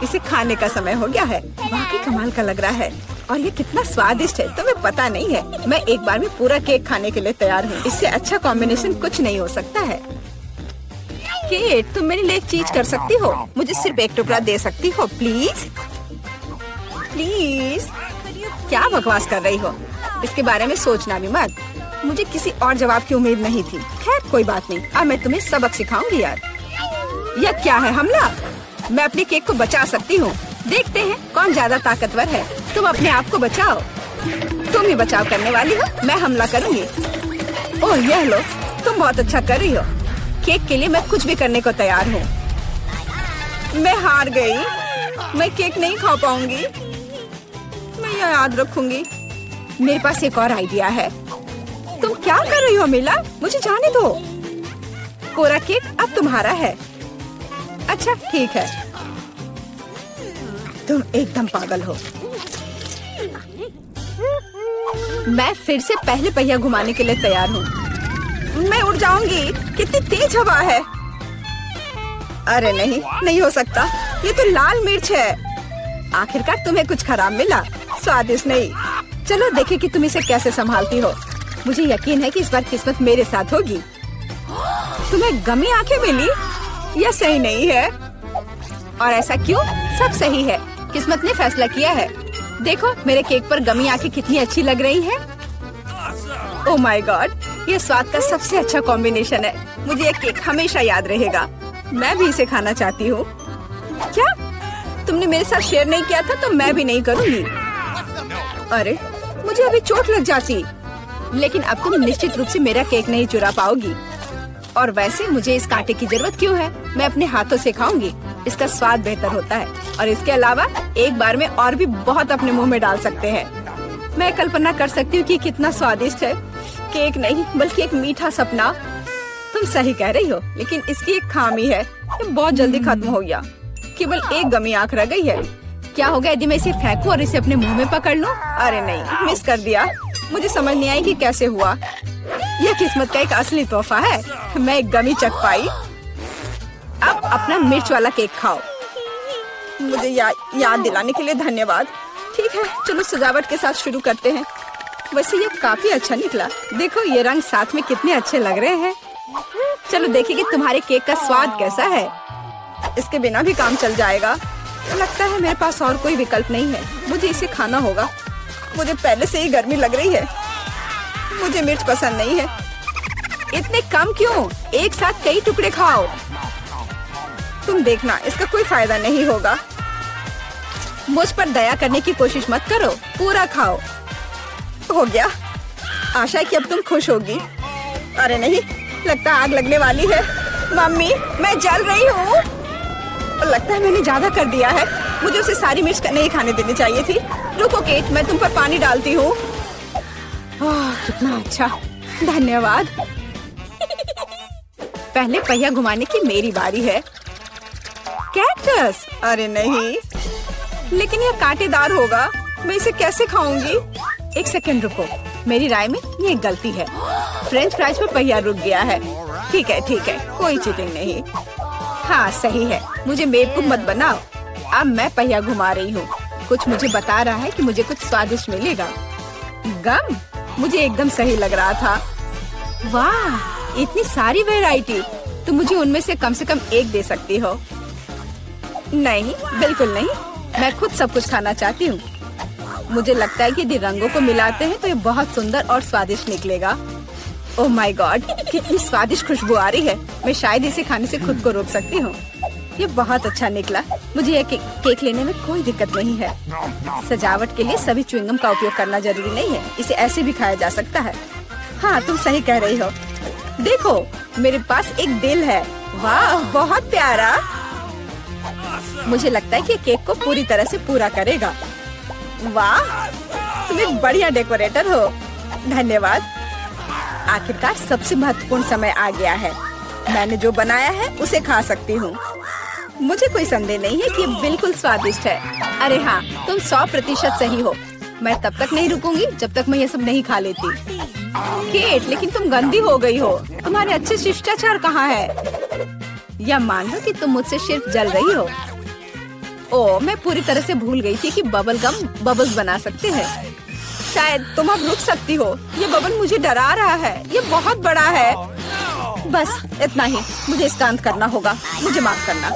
इसे खाने का समय हो गया है। वाकई कमाल का लग रहा है और ये कितना स्वादिष्ट है तुम्हें पता नहीं है। मैं एक बार में पूरा केक खाने के लिए तैयार हूँ। इससे अच्छा कॉम्बिनेशन कुछ नहीं हो सकता है। केट, तुम मेरे लिए एक चीज कर सकती हो? मुझे सिर्फ एक टुकड़ा दे सकती हो प्लीज? प्लीज? क्या बकवास कर रही हो? इसके बारे में सोचना भी मत। मुझे किसी और जवाब की उम्मीद नहीं थी। खैर कोई बात नहीं, अब मैं तुम्हें सबक सिखाऊंगी यार। यह क्या है हमला? मैं अपने केक को बचा सकती हूँ। देखते हैं कौन ज्यादा ताकतवर है। तुम अपने आप को बचाओ। तुम ही बचाव करने वाली हो, मैं हमला करूँगी। ओह यह लो, तुम बहुत अच्छा कर रही हो। केक के लिए मैं कुछ भी करने को तैयार हूँ। मैं हार गई। मैं केक नहीं खा पाऊंगी। मैं यह याद रखूंगी। मेरे पास एक और आइडिया है। तुम क्या कर रही हो मिला? मुझे जाने दो। कोरा केक अब तुम्हारा है। अच्छा ठीक है। तुम एकदम पागल हो। मैं फिर से पहले पहिया घुमाने के लिए तैयार हूँ। मैं उड़ जाऊंगी। कितनी तेज हवा है। अरे नहीं, नहीं हो सकता। ये तो लाल मिर्च है। आखिरकार तुम्हें कुछ खराब मिला। स्वादिष्ट नहीं। चलो देखें कि तुम इसे कैसे संभालती हो। मुझे यकीन है कि इस बार किस्मत मेरे साथ होगी। तुम्हें गमी आंखें मिली? यह सही नहीं है। और ऐसा क्यों? सब सही है। किस्मत ने फैसला किया है। देखो मेरे केक पर गमी आंखें कितनी अच्छी लग रही हैं। ओह माय गॉड, ये स्वाद का सबसे अच्छा कॉम्बिनेशन है। मुझे ये केक हमेशा याद रहेगा। मैं भी इसे खाना चाहती हूँ। क्या तुमने मेरे साथ शेयर नहीं किया था तो मैं भी नहीं करूँगी। अरे मुझे अभी चोट लग जाती। लेकिन अब तुम निश्चित रूप से मेरा केक नहीं चुरा पाओगी। और वैसे मुझे इस कांटे की जरूरत क्यों है? मैं अपने हाथों से खाऊंगी। इसका स्वाद बेहतर होता है और इसके अलावा एक बार में और भी बहुत अपने मुंह में डाल सकते हैं। मैं कल्पना कर सकती हूँ कि कितना स्वादिष्ट है। केक नहीं बल्कि एक मीठा सपना। तुम सही कह रही हो, लेकिन इसकी एक खामी है। ये बहुत जल्दी खत्म हो गया। केवल एक गमी आंख रह गई है। क्या होगा यदि मैं इसे फेंकूं और इसे अपने मुंह में पकड़ लूं? अरे नहीं, मिस कर दिया। मुझे समझ नहीं आई कि कैसे हुआ। यह किस्मत का एक असली तोहफा है। मैं एक गमी चख पाई। अब अपना मिर्च वाला केक खाओ। मुझे याद दिलाने के लिए धन्यवाद। ठीक है, चलो सजावट के साथ शुरू करते हैं। वैसे ये काफी अच्छा निकला। देखो ये रंग साथ में कितने अच्छे लग रहे हैं। चलो देखिए कि तुम्हारे केक का स्वाद कैसा है। इसके बिना भी काम चल जाएगा। लगता है मेरे पास और कोई विकल्प नहीं है। मुझे इसे खाना होगा। मुझे पहले से ही गर्मी लग रही है। मुझे मिर्च पसंद नहीं है। इतने कम क्यों? एक साथ कई टुकड़े खाओ। तुम देखना, इसका कोई फायदा नहीं होगा। मुझ पर दया करने की कोशिश मत करो। पूरा खाओ। हो गया। आशा है कि अब तुम खुश होगी। अरे नहीं, लगता है आग लगने वाली है। मम्मी, मैं जल रही हूँ। लगता है मैंने ज्यादा कर दिया है। मुझे उसे सारी मिर्च नहीं खाने देनी चाहिए थी। रुको केट, मैं तुम पर पानी डालती हूँ। कितना अच्छा, धन्यवाद। पहले पहिया घुमाने की मेरी बारी है। कैक्टस? अरे नहीं, लेकिन यह कांटेदार होगा। मैं इसे कैसे खाऊंगी? एक सेकंड रुको, मेरी राय में ये एक गलती है। फ्रेंच फ्राइज पर पहिया रुक गया है। ठीक है ठीक है, कोई चीटिंग नहीं। हाँ सही है। मुझे बेवकूफ मत बनाओ। अब मैं पहिया घुमा रही हूँ। कुछ मुझे बता रहा है कि मुझे कुछ स्वादिष्ट मिलेगा। गम? मुझे एकदम सही लग रहा था। वाह, इतनी सारी वैरायटी। तुम मुझे उनमें से कम एक दे सकती हो। नहीं, बिल्कुल नहीं। मैं खुद सब कुछ खाना चाहती हूँ। मुझे लगता है कि यदि रंगों को मिलाते हैं तो ये बहुत सुंदर और स्वादिष्ट निकलेगा। ओह माय गॉड, कितनी स्वादिष्ट खुशबू आ रही है। मैं शायद इसे खाने से खुद को रोक सकती हूँ। ये बहुत अच्छा निकला। मुझे ये केक लेने में कोई दिक्कत नहीं है। सजावट के लिए सभी च्युइंगम का उपयोग करना जरूरी नहीं है। इसे ऐसे भी खाया जा सकता है। हाँ तुम सही कह रही हो। देखो मेरे पास एक दिल है। वाह, बहुत प्यारा। मुझे लगता है कि केक को पूरी तरह से पूरा करेगा। वाह, तुम एक बढ़िया डेकोरेटर हो। धन्यवाद। आखिरकार सबसे महत्वपूर्ण समय आ गया है। मैंने जो बनाया है उसे खा सकती हूँ। मुझे कोई संदेह नहीं है कि ये बिल्कुल स्वादिष्ट है। अरे हाँ, तुम 100% सही हो। मैं तब तक नहीं रुकूंगी जब तक मैं ये सब नहीं खा लेती। केट, लेकिन तुम गंदी हो गई हो। तुम्हारे अच्छे शिष्टाचार कहाँ है? या मान लो कि तुम मुझसे सिर्फ जल रही हो। ओह, मैं पूरी तरह से भूल गई थी कि बबल गम बबल्स बना सकते हैं। शायद तुम अब रुक सकती हो। ये बबल मुझे डरा रहा है। ये बहुत बड़ा है। बस इतना ही, मुझे इसका अंत करना होगा। मुझे माफ करना।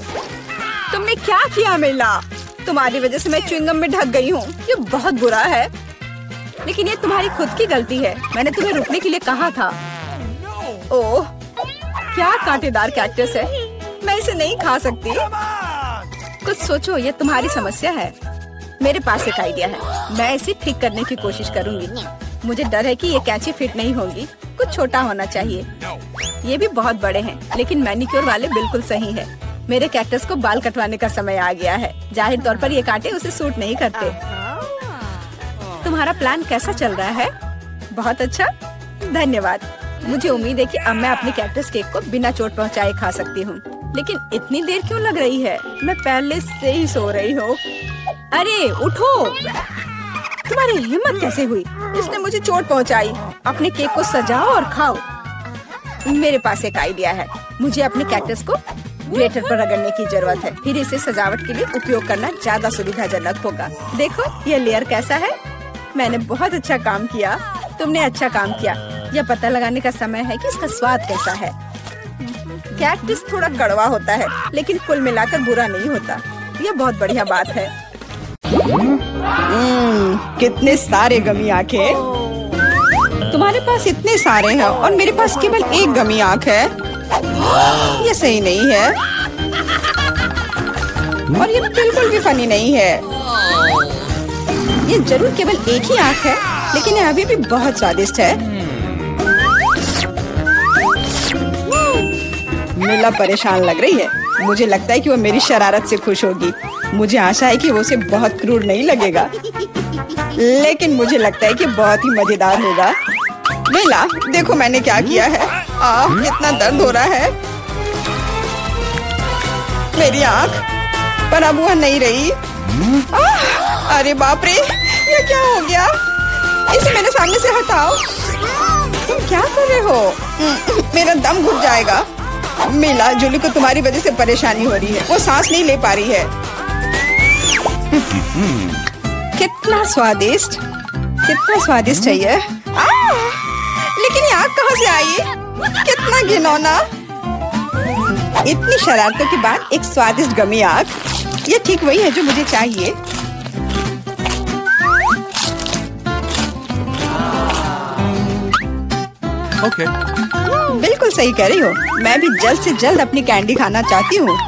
तुमने क्या किया मिला? तुम्हारी वजह से मैं च्युइंगम में ढक गई हूँ। ये बहुत बुरा है, लेकिन ये तुम्हारी खुद की गलती है। मैंने तुम्हें रुकने के लिए कहा था। ओह, क्या कांटेदार कैक्टस है। मैं इसे नहीं खा सकती। कुछ सोचो, ये तुम्हारी समस्या है। मेरे पास एक आइडिया है। मैं इसे ठीक करने की कोशिश करूंगी। मुझे डर है कि ये कैंची फिट नहीं होगी। कुछ छोटा होना चाहिए। ये भी बहुत बड़े हैं, लेकिन मैनिक्योर वाले बिल्कुल सही है। मेरे कैक्टस को बाल कटवाने का समय आ गया है। जाहिर तौर पर ये कांटे उसे सूट नहीं करते। तुम्हारा प्लान कैसा चल रहा है? बहुत अच्छा, धन्यवाद। मुझे उम्मीद है कि अब मैं अपने कैक्टस केक को बिना चोट पहुंचाए खा सकती हूँ। लेकिन इतनी देर क्यों लग रही है? मैं पहले से ही सो रही हूँ। अरे उठो! तुम्हारी हिम्मत कैसे हुई? इसने मुझे चोट पहुंचाई। अपने केक को सजाओ और खाओ। मेरे पास एक आइडिया है। मुझे अपने कैक्टस को ग्रेटर पर रगड़ने की जरूरत है। फिर इसे सजावट के लिए उपयोग करना ज्यादा सुविधाजनक होगा। देखो ये लेयर कैसा है। मैंने बहुत अच्छा काम किया। तुमने अच्छा काम किया। यह पता लगाने का समय है कि इसका स्वाद कैसा है। कैक्टस थोड़ा कड़वा होता है, लेकिन कुल मिलाकर बुरा नहीं होता। यह बहुत बढ़िया बात है। कितने सारे गमी आंखें। तुम्हारे पास इतने सारे हैं और मेरे पास केवल एक गमी आंख है। ये सही नहीं है और ये बिल्कुल भी फनी नहीं है। ये जरूर केवल एक ही आंख है, लेकिन ये अभी भी बहुत स्वादिष्ट है। मिला परेशान लग रही है। मुझे लगता है कि वो मेरी शरारत से खुश होगी। मुझे आशा है कि वो उसे बहुत क्रूर नहीं लगेगा, लेकिन मुझे लगता है कि बहुत ही मजेदार होगा। मिला, देखो मैंने क्या किया है। कितना दर्द हो रहा है। मेरी आँख, पर अब वह नहीं रही। अरे बाप रे, ये क्या हो गया? इसे मेरे सामने से हटाओ। तुम क्या कर रहे हो? मेरा दम घुट जाएगा। मिला, जूली को तुम्हारी वजह से परेशानी हो रही है। वो सांस नहीं ले पा रही है। कितना स्वादिष्ट, कितना स्वादिष्ट है ये। लेकिन ये आग कहाँ से आई? कितना घिनौना। इतनी शरारतों के बाद एक स्वादिष्ट गमी आग। ये ठीक वही है जो मुझे चाहिए। ओके। बिल्कुल सही कह रही हो। मैं भी जल्द से जल्द अपनी कैंडी खाना चाहती हूँ।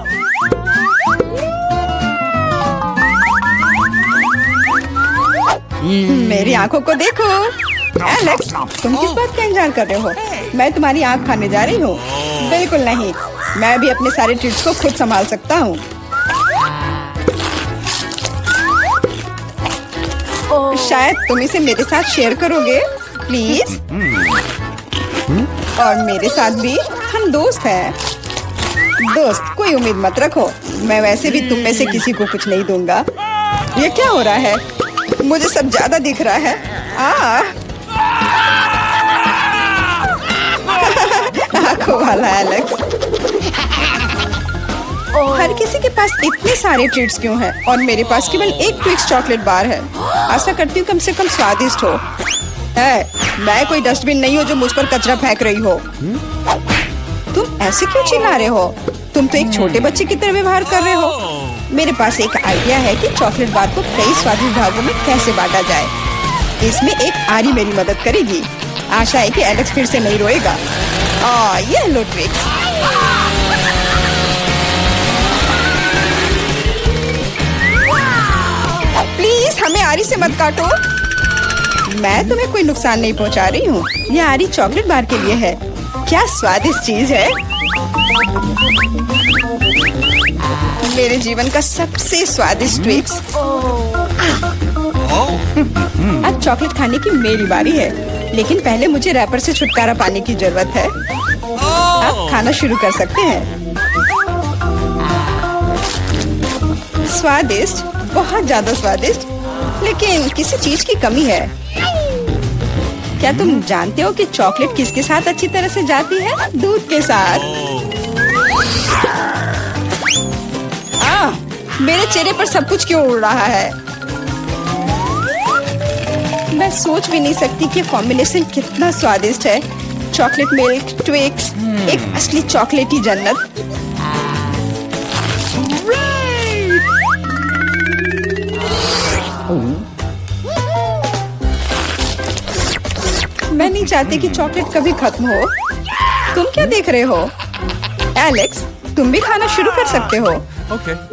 मेरी आंखों को देखो। एलेक्स, तुम किस बात का इंतजार कर रहे हो? मैं तुम्हारी आंख खाने जा रही हूँ। बिल्कुल नहीं, मैं भी अपने सारे ट्रीट्स को खुद संभाल सकता हूँ। शायद तुम इसे मेरे साथ शेयर करोगे, प्लीज? और मेरे साथ भी, हम दोस्त हैं। दोस्त, कोई उम्मीद मत रखो। मैं वैसे भी तुम में से किसी को कुछ नहीं दूंगा। ये क्या हो रहा है? मुझे सब ज्यादा दिख रहा है। आंखों वाला एलेक्स। हर किसी के पास इतने सारे ट्रीट्स क्यों हैं? और मेरे पास केवल एक ट्विक्स चॉकलेट बार है। आशा करती हूँ कम से कम स्वादिष्ट हो। मैं कोई डस्टबिन नहीं हूँ जो मुझ पर कचरा फेंक रही हो। तुम ऐसे क्यों चिल्ला रहे हो? तुम तो एक छोटे बच्चे की तरह व्यवहार कर रहे हो। मेरे पास एक आइडिया है कि चॉकलेट बार को कई स्वादिष्ट भागों में कैसे बांटा जाए। इसमें एक आरी मेरी मदद करेगी। आशा है कि एलेक्स फिर से नहीं रोएगा। ये लो ट्विक्स। प्लीज हमें आरी से मत काटो। मैं तुम्हें कोई नुकसान नहीं पहुंचा रही हूँ। यह आरी चॉकलेट बार के लिए है। क्या स्वादिष्ट चीज है। मेरे जीवन का सबसे स्वादिष्ट ट्विक्स। अब चॉकलेट खाने की मेरी बारी है, लेकिन पहले मुझे रैपर से छुटकारा पाने की जरूरत है। अब खाना शुरू कर सकते हैं। स्वादिष्ट, बहुत ज्यादा स्वादिष्ट, लेकिन किसी चीज की कमी है। क्या तुम जानते हो कि चॉकलेट किसके साथ अच्छी तरह से जाती है? दूध के साथ। मेरे चेहरे पर सब कुछ क्यों उड़ रहा है? मैं सोच भी नहीं सकती कि कॉम्बिनेशन कितना स्वादिष्ट है। चॉकलेट मिल्क ट्विक्स, एक असली चॉकलेटी जन्नत। मैं नहीं चाहती कि चॉकलेट कभी खत्म हो। तुम क्या देख रहे हो? एलेक्स, तुम भी खाना शुरू कर सकते हो।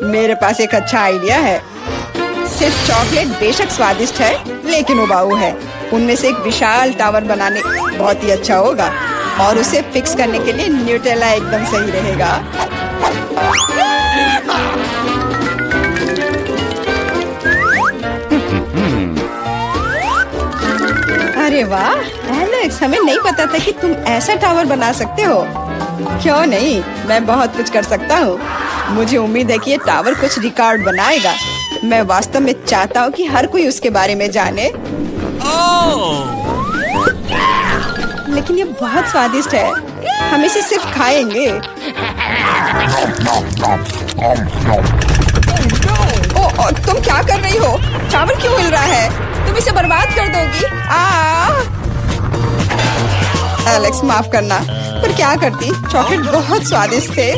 मेरे पास एक अच्छा आइडिया है। सिर्फ चॉकलेट बेशक स्वादिष्ट है, लेकिन उबाऊ है। उनमें से एक विशाल टावर बनाने बहुत ही अच्छा होगा, और उसे फिक्स करने के लिए न्यूटेला एकदम सही रहेगा। अरे वाह एलेक्स, हमें नहीं पता था कि तुम ऐसा टावर बना सकते हो। क्यों नहीं, मैं बहुत कुछ कर सकता हूँ। मुझे उम्मीद है कि ये टावर कुछ रिकॉर्ड बनाएगा। मैं वास्तव में चाहता हूँ कि हर कोई उसके बारे में जाने। लेकिन ये बहुत स्वादिष्ट है, हम इसे सिर्फ खाएंगे। ओ, तुम क्या कर रही हो? टावर क्यों हिल रहा है? तुम इसे बर्बाद कर दोगी। एलेक्स, माफ करना, पर क्या करती? चॉकलेट बहुत स्वादिष्ट थे।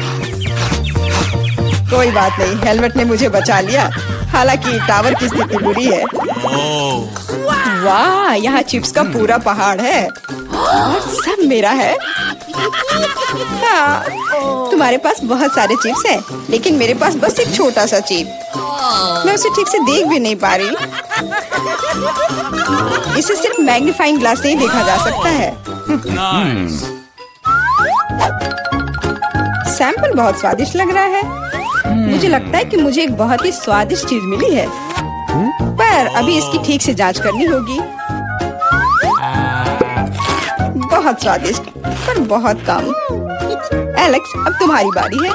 कोई बात नहीं, हेलमेट ने मुझे बचा लिया। हालांकि टावर की स्थिति बुरी है। वाह, यहाँ चिप्स का पूरा पहाड़ है और सब मेरा है। हाँ, तुम्हारे पास बहुत सारे चिप्स हैं, लेकिन मेरे पास बस एक छोटा सा चिप। मैं उसे ठीक से देख भी नहीं पा रही। इसे सिर्फ मैग्नीफाइंग ग्लास से ही देखा जा सकता है। सैंपल बहुत स्वादिष्ट लग रहा है। मुझे लगता है कि मुझे एक बहुत ही स्वादिष्ट चीज मिली है, पर अभी इसकी ठीक से जांच करनी होगी। बहुत स्वादिष्ट, पर बहुत कम। एलेक्स, अब तुम्हारी बारी है।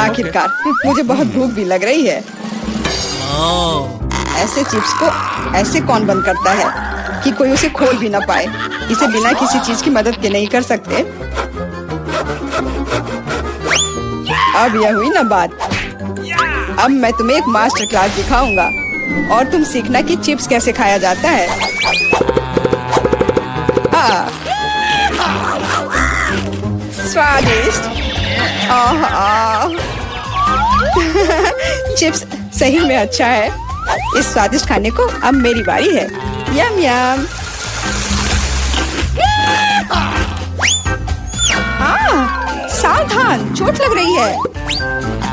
आखिरकार, मुझे बहुत भूख भी लग रही है। ऐसे चिप्स को ऐसे कौन बंद करता है कि कोई उसे खोल भी ना पाए? इसे बिना किसी चीज की मदद के नहीं कर सकते। अब यह हुई ना बात। अब मैं तुम्हें एक मास्टर क्लास दिखाऊंगा और तुम सीखना कि चिप्स कैसे खाया जाता है। स्वादिष्ट। चिप्स सही में अच्छा है। इस स्वादिष्ट खाने को अब मेरी बारी है। यम यम। सावधान, चोट लग रही है।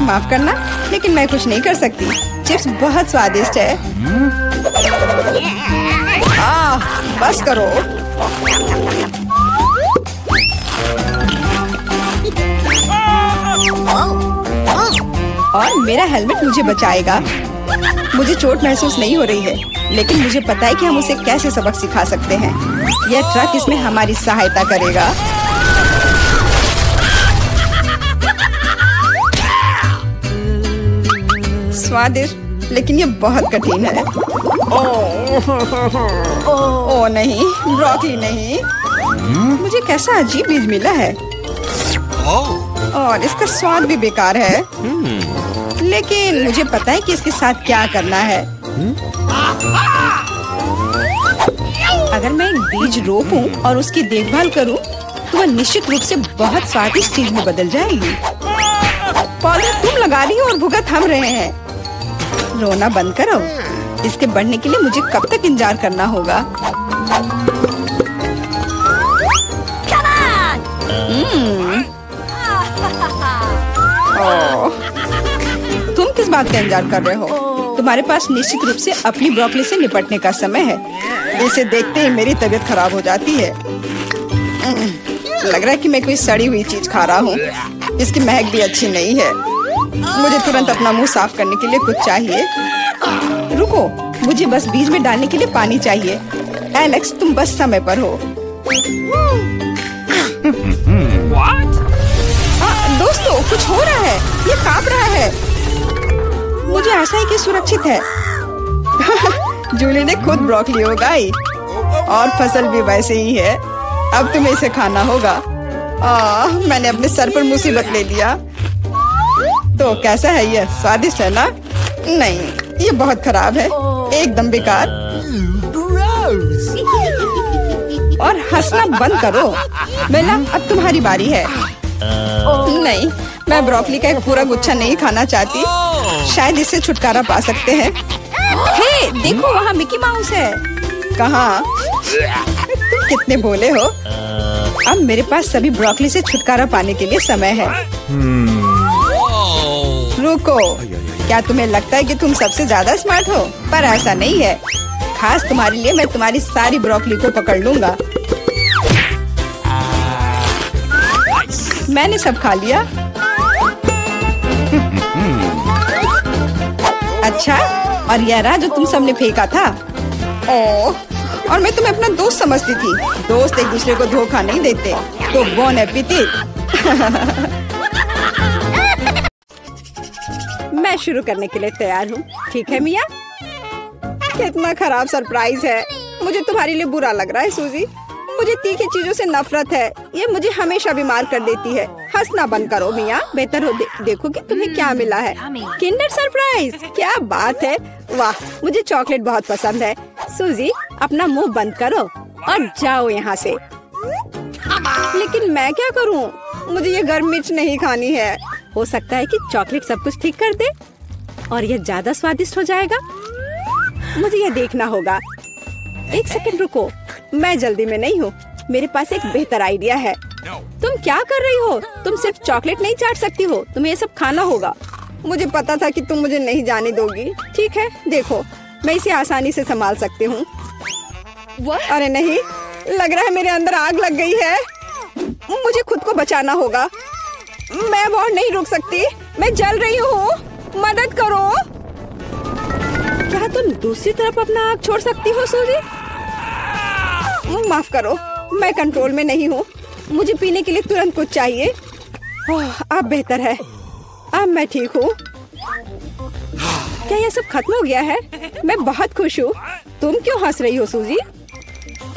माफ करना, लेकिन मैं कुछ नहीं कर सकती। चिप्स बहुत स्वादिष्ट है। बस करो। और मेरा हेलमेट मुझे बचाएगा। मुझे चोट महसूस नहीं हो रही है, लेकिन मुझे पता है कि हम उसे कैसे सबक सिखा सकते हैं। यह ट्रक इसमें हमारी सहायता करेगा। स्वादिष्ट, लेकिन ये बहुत कठिन है। ओह नहीं, ब्रोकली नहीं। मुझे कैसा अजीब बीज मिला है और इसका स्वाद भी बेकार है। लेकिन मुझे पता है कि इसके साथ क्या करना है। अगर मैं एक बीज रोपूं और उसकी देखभाल करूं, तो वह निश्चित रूप से बहुत स्वादिष्ट चीज में बदल जाएगी। पौधा तुम लगा रही हो और भुगत हम रहे हैं। रोना बंद करो। इसके बढ़ने के लिए मुझे कब तक इंतजार करना होगा? तुम किस बात का इंतजार कर रहे हो? तुम्हारे पास निश्चित रूप से अपनी ब्रोकली से निपटने का समय है। इसे देखते ही मेरी तबीयत खराब हो जाती है। लग रहा है कि मैं कोई सड़ी हुई चीज खा रहा हूँ। इसकी महक भी अच्छी नहीं है। मुझे तुरंत अपना मुंह साफ करने के लिए कुछ चाहिए। रुको, मुझे बस बीज में डालने के लिए पानी चाहिए। एलेक्स, तुम बस समय पर हो। दोस्तों, कुछ हो रहा है, ये कांप रहा है। मुझे आशा है कि सुरक्षित है। जूली ने खुद ब्रोकली उगाई और फसल भी वैसे ही है। अब तुम्हें इसे खाना होगा। मैंने अपने सर पर मुसीबत ले लिया। तो कैसा है ये? स्वादिष्ट है ना? नहीं, ये बहुत खराब है, एकदम बेकार। और हंसना बंद करो। बेला, अब तुम्हारी बारी है। नहीं, मैं ब्रोकली का एक पूरा गुच्छा नहीं खाना चाहती। शायद इससे छुटकारा पा सकते हैं। हे, देखो वहाँ मिकी माउस है। कहाँ? तुम कितने भोले हो। अब मेरे पास सभी ब्रोकली से छुटकारा पाने के लिए समय है। रुको, क्या तुम्हें लगता है कि तुम सबसे ज्यादा स्मार्ट हो? पर ऐसा नहीं है। खास तुम्हारे लिए मैं तुम्हारी सारी ब्रोकली को पकड़ लूंगा। मैंने सब खा लिया। अच्छा, और यह रहा जो तुम सबने फेंका था। ओह, और मैं तुम्हें अपना दोस्त समझती थी। दोस्त एक दूसरे को धोखा नहीं देते। तो बोन एपेटिट। मैं शुरू करने के लिए तैयार हूँ। ठीक है मिया? कितना खराब सरप्राइज है। मुझे तुम्हारे लिए बुरा लग रहा है सूजी। मुझे तीखी चीजों से नफरत है। ये मुझे हमेशा बीमार कर देती है। हंसना बंद करो मिया। बेहतर हो देखो कि तुम्हें क्या मिला है। किंडर सरप्राइज, क्या बात है। वाह, मुझे चॉकलेट बहुत पसंद है। सूजी, अपना मुंह बंद करो और जाओ यहाँ से। लेकिन मैं क्या करूँ? मुझे ये गर्म मिर्च नहीं खानी है। हो सकता है कि चॉकलेट सब कुछ ठीक कर दे और ये ज्यादा स्वादिष्ट हो जाएगा। मुझे ये देखना होगा। एक सेकंड रुको, मैं जल्दी में नहीं हूँ। मेरे पास एक बेहतर आइडिया है। तुम क्या कर रही हो? तुम सिर्फ चॉकलेट नहीं चाट सकती हो, तुम्हें ये सब खाना होगा। मुझे पता था कि तुम मुझे नहीं जाने दोगी। ठीक है, देखो, मैं इसे आसानी से संभाल सकती हूँ। अरे नहीं, लग रहा है मेरे अंदर आग लग गई है। मुझे खुद को बचाना होगा। मैं और नहीं रुक सकती। मैं जल रही हूँ, मदद करो। क्या तुम दूसरी तरफ अपना आग छोड़ सकती हो सूजी? माफ करो, मैं कंट्रोल में नहीं हूँ। मुझे पीने के लिए तुरंत कुछ चाहिए। अब बेहतर है। अब मैं ठीक हूँ। क्या यह सब खत्म हो गया है? मैं बहुत खुश हूँ। तुम क्यों हंस रही हो सूजी?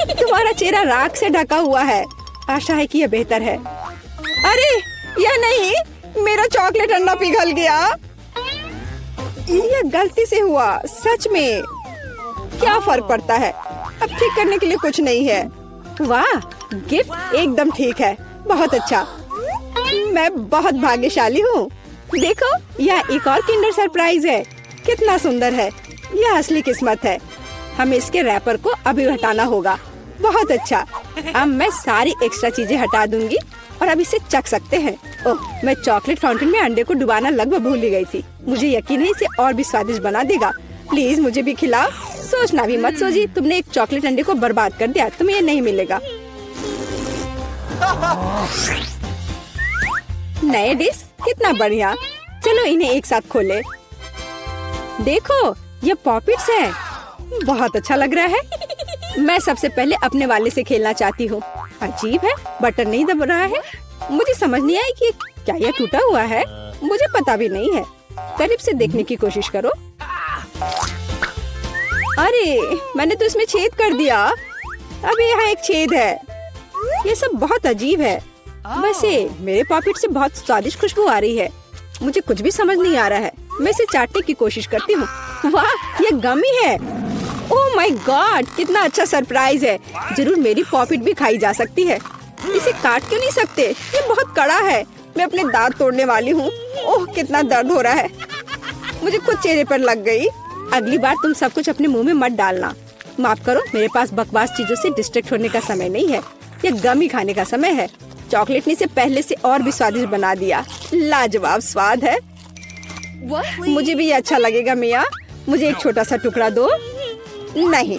तुम्हारा चेहरा राख से ढका हुआ है। आशा है कि यह बेहतर है। अरे यह नहीं, मेरा चॉकलेट अंडा पिघल गया। यह गलती से हुआ, सच में। क्या फर्क पड़ता है? अब ठीक करने के लिए कुछ नहीं है। वाह, गिफ्ट एकदम ठीक है। बहुत अच्छा। मैं बहुत भाग्यशाली हूँ। देखो, यह एक और किंडर सरप्राइज है। कितना सुंदर है। यह असली किस्मत है। हमें इसके रैपर को अभी हटाना होगा। बहुत अच्छा। अब मैं सारी एक्स्ट्रा चीजें हटा दूंगी और अब इसे चख सकते हैं। ओह, मैं चॉकलेट फाउंटेन में अंडे को डुबाना लगभग भूल ही गई थी। मुझे यकीन है इसे और भी स्वादिष्ट बना देगा। प्लीज मुझे भी खिलाओ। सोचना भी मत सोची, तुमने एक चॉकलेट अंडे को बर्बाद कर दिया। तुम्हें ये नहीं मिलेगा। नए डिश, कितना बढ़िया। चलो इन्हें एक साथ खोले। देखो, ये पॉपिट्स है। बहुत अच्छा लग रहा है। मैं सबसे पहले अपने वाले से खेलना चाहती हूँ। अजीब है, बटन नहीं दब रहा है। मुझे समझ नहीं आई कि क्या यह टूटा हुआ है। मुझे पता भी नहीं है। करीब से देखने की कोशिश करो। अरे, मैंने तो इसमें छेद कर दिया। अब यहाँ एक छेद है। ये सब बहुत अजीब है। वैसे मेरे पॉकेट से बहुत स्वादिष्ट खुशबू आ रही है। मुझे कुछ भी समझ नहीं आ रहा है। मैं इसे चाटने की कोशिश करती हूँ। वाह, ये गमी है। ओह माय गॉड, कितना अच्छा सरप्राइज है। जरूर मेरी पॉकेट भी खाई जा सकती है। इसे काट क्यों नहीं सकते? ये बहुत कड़ा है। मैं अपने दांत तोड़ने वाली हूँ। ओह, कितना दर्द हो रहा है। मुझे खुद चेहरे पर लग गई। अगली बार तुम सब कुछ अपने मुंह में मत डालना। माफ करो, मेरे पास बकवास चीजों से डिस्ट्रैक्ट होने का समय नहीं है। ये गमी खाने का समय है। चॉकलेट ने इसे पहले से और भी स्वादिष्ट बना दिया। लाजवाब स्वाद है। मुझे भी ये अच्छा लगेगा मिया। मुझे एक छोटा सा टुकड़ा दो। नहीं,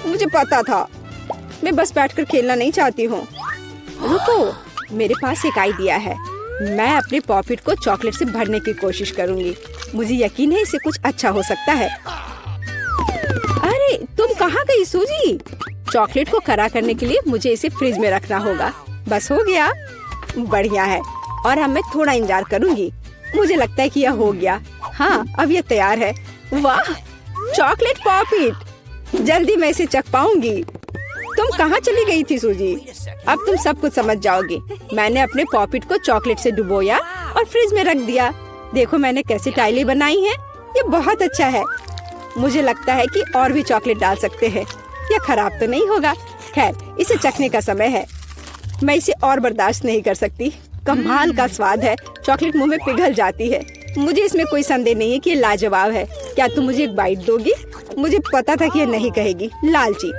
मुझे पता था। मैं बस बैठकर खेलना नहीं चाहती हूँ। रुको, मेरे पास एक आइडिया है। मैं अपने पॉकेट को चॉकलेट से भरने की कोशिश करूंगी। मुझे यकीन है इसे कुछ अच्छा हो सकता है। अरे तुम कहाँ गई सूजी? चॉकलेट को खरा करने के लिए मुझे इसे फ्रिज में रखना होगा। बस हो गया, बढ़िया है। और अब मैं थोड़ा इंतजार करूंगी। मुझे लगता है कि यह हो गया। हाँ, अब यह तैयार है। वाह, चॉकलेट पॉपिट, जल्दी मैं इसे चख पाऊंगी। तुम कहाँ चली गई थी सूजी? अब तुम सब कुछ समझ जाओगी। मैंने अपने पॉपिट को चॉकलेट से डुबोया और फ्रिज में रख दिया। देखो मैंने कैसी टाइलें बनाई हैं। ये बहुत अच्छा है। मुझे लगता है कि और भी चॉकलेट डाल सकते हैं। यह खराब तो नहीं होगा। खैर, इसे चखने का समय है। मैं इसे और बर्दाश्त नहीं कर सकती। कमाल का स्वाद है। चॉकलेट मुंह में पिघल जाती है। मुझे इसमें कोई संदेह नहीं है कि ये लाजवाब है। क्या तुम मुझे एक बाइट दोगी? मुझे पता था कि ये नहीं कहेगी, लालची।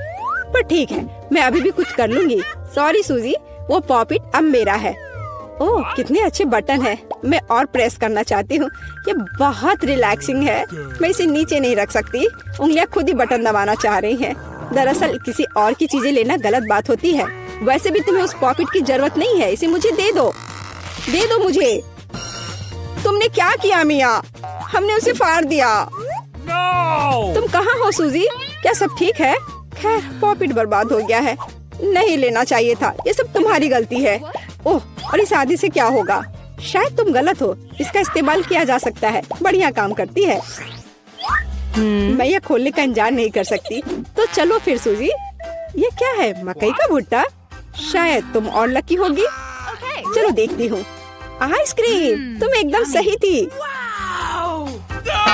पर ठीक है, मैं अभी भी कुछ कर लूंगी। सॉरी सूजी, वो पॉपिट अब मेरा है। ओह, कितने अच्छे बटन है। मैं और प्रेस करना चाहती हूँ। ये बहुत रिलैक्सिंग है। मैं इसे नीचे नहीं रख सकती। उंगलियां खुद ही बटन दबाना चाह रही हैं। दरअसल किसी और की चीजें लेना गलत बात होती है। वैसे भी तुम्हें उस पॉकेट की जरूरत नहीं है। इसे मुझे दे दो, दे दो मुझे। तुमने क्या किया मिया? हमने उसे फाड़ दिया। तुम कहाँ हो सूजी? क्या सब ठीक है? खैर, पॉकेट बर्बाद हो गया है। नहीं लेना चाहिए था। ये सब तुम्हारी गलती है। ओह, और इस आदि से क्या होगा? शायद तुम गलत हो। इसका इस्तेमाल किया जा सकता है। बढ़िया काम करती है। मैं यह खोलने का इंतजार नहीं कर सकती। तो चलो फिर सूजी। ये क्या है? मकई का भुट्टा? शायद तुम और लकी होगी। चलो देखती हूँ। आइसक्रीम, तुम एकदम सही थी।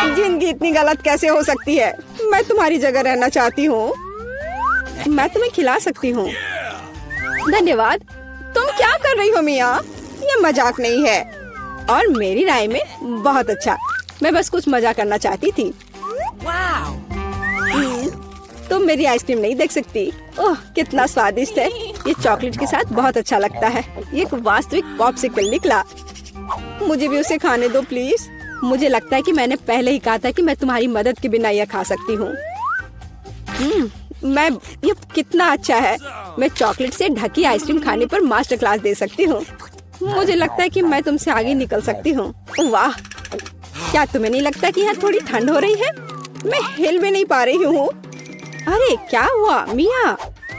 जिंदगी इतनी गलत कैसे हो सकती है? मैं तुम्हारी जगह रहना चाहती हूँ। मैं तुम्हें खिला सकती हूँ। धन्यवाद। तुम क्या कर रही हो मिया? ये मजाक नहीं है। और मेरी राय में बहुत अच्छा। मैं बस कुछ मजा करना चाहती थी। तुम मेरी आइसक्रीम नहीं देख सकती। ओह, कितना स्वादिष्ट है। ये चॉकलेट के साथ बहुत अच्छा लगता है। ये एक वास्तविक पॉप्सिकल निकला। मुझे भी उसे खाने दो प्लीज। मुझे लगता है कि मैंने पहले ही कहा था कि मैं तुम्हारी मदद के बिना यह खा सकती हूँ। ये कितना अच्छा है। मैं चॉकलेट से ढकी आइसक्रीम खाने पर मास्टर क्लास दे सकती हूँ। मुझे लगता है कि मैं तुमसे आगे निकल सकती हूँ। वाह, क्या तुम्हें नहीं लगता कि यहाँ थोड़ी ठंड हो रही है? मैं हिल भी नहीं पा रही हूँ। अरे क्या हुआ मिया?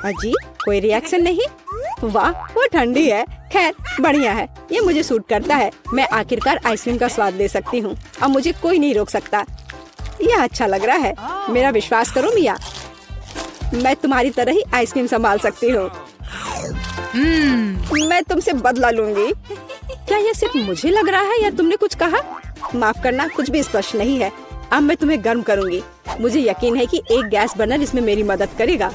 अजीब, कोई रिएक्शन नहीं। वाह, वो ठंडी है। खैर, बढ़िया है। ये मुझे सूट करता है। मैं आखिरकार आइसक्रीम का स्वाद ले सकती हूँ। अब मुझे कोई नहीं रोक सकता। यह अच्छा लग रहा है। मेरा विश्वास करो मिया, मैं तुम्हारी तरह ही आइसक्रीम संभाल सकती हूँ। मैं तुमसे बदला लूंगी। क्या यह सिर्फ मुझे लग रहा है या तुमने कुछ कहा? माफ करना, कुछ भी स्पष्ट नहीं है। अब मैं तुम्हें गर्म करूंगी। मुझे यकीन है कि एक गैस बर्नर इसमें मेरी मदद करेगा।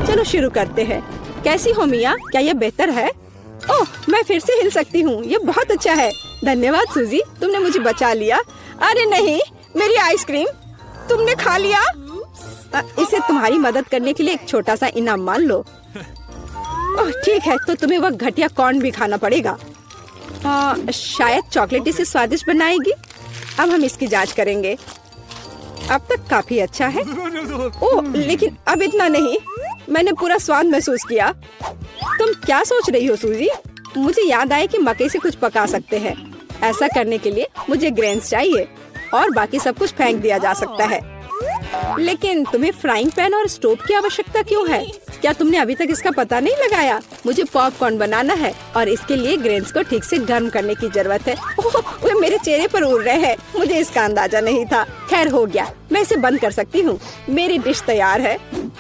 चलो शुरू करते हैं। कैसी हो मिया? क्या यह बेहतर है? ओह, मैं फिर से हिल सकती हूँ। यह बहुत अच्छा है। धन्यवाद सूजी, तुमने मुझे बचा लिया। अरे नहीं, मेरी आइसक्रीम तुमने खा लिया। इसे तुम्हारी मदद करने के लिए एक छोटा सा इनाम मान लो। ओह ठीक है, तो तुम्हें वह घटिया कॉर्न भी खाना पड़ेगा। शायद चॉकलेट इसे स्वादिष्ट बनाएगी। अब हम इसकी जांच करेंगे। अब तक काफी अच्छा है। ओह, लेकिन अब इतना नहीं। मैंने पूरा स्वाद महसूस किया। तुम क्या सोच रही हो सूजी? मुझे याद आया कि मकई से कुछ पका सकते हैं। ऐसा करने के लिए मुझे ग्रेन्स चाहिए और बाकी सब कुछ फेंक दिया जा सकता है। लेकिन तुम्हें फ्राइंग पैन और स्टोव की आवश्यकता क्यों है? क्या तुमने अभी तक इसका पता नहीं लगाया? मुझे पॉपकॉर्न बनाना है और इसके लिए ग्रेन्स को ठीक से गर्म करने की जरूरत है। ओह, वे मेरे चेहरे पर उड़ रहे हैं। मुझे इसका अंदाजा नहीं था। खैर हो गया, मैं इसे बंद कर सकती हूँ। मेरी डिश तैयार है।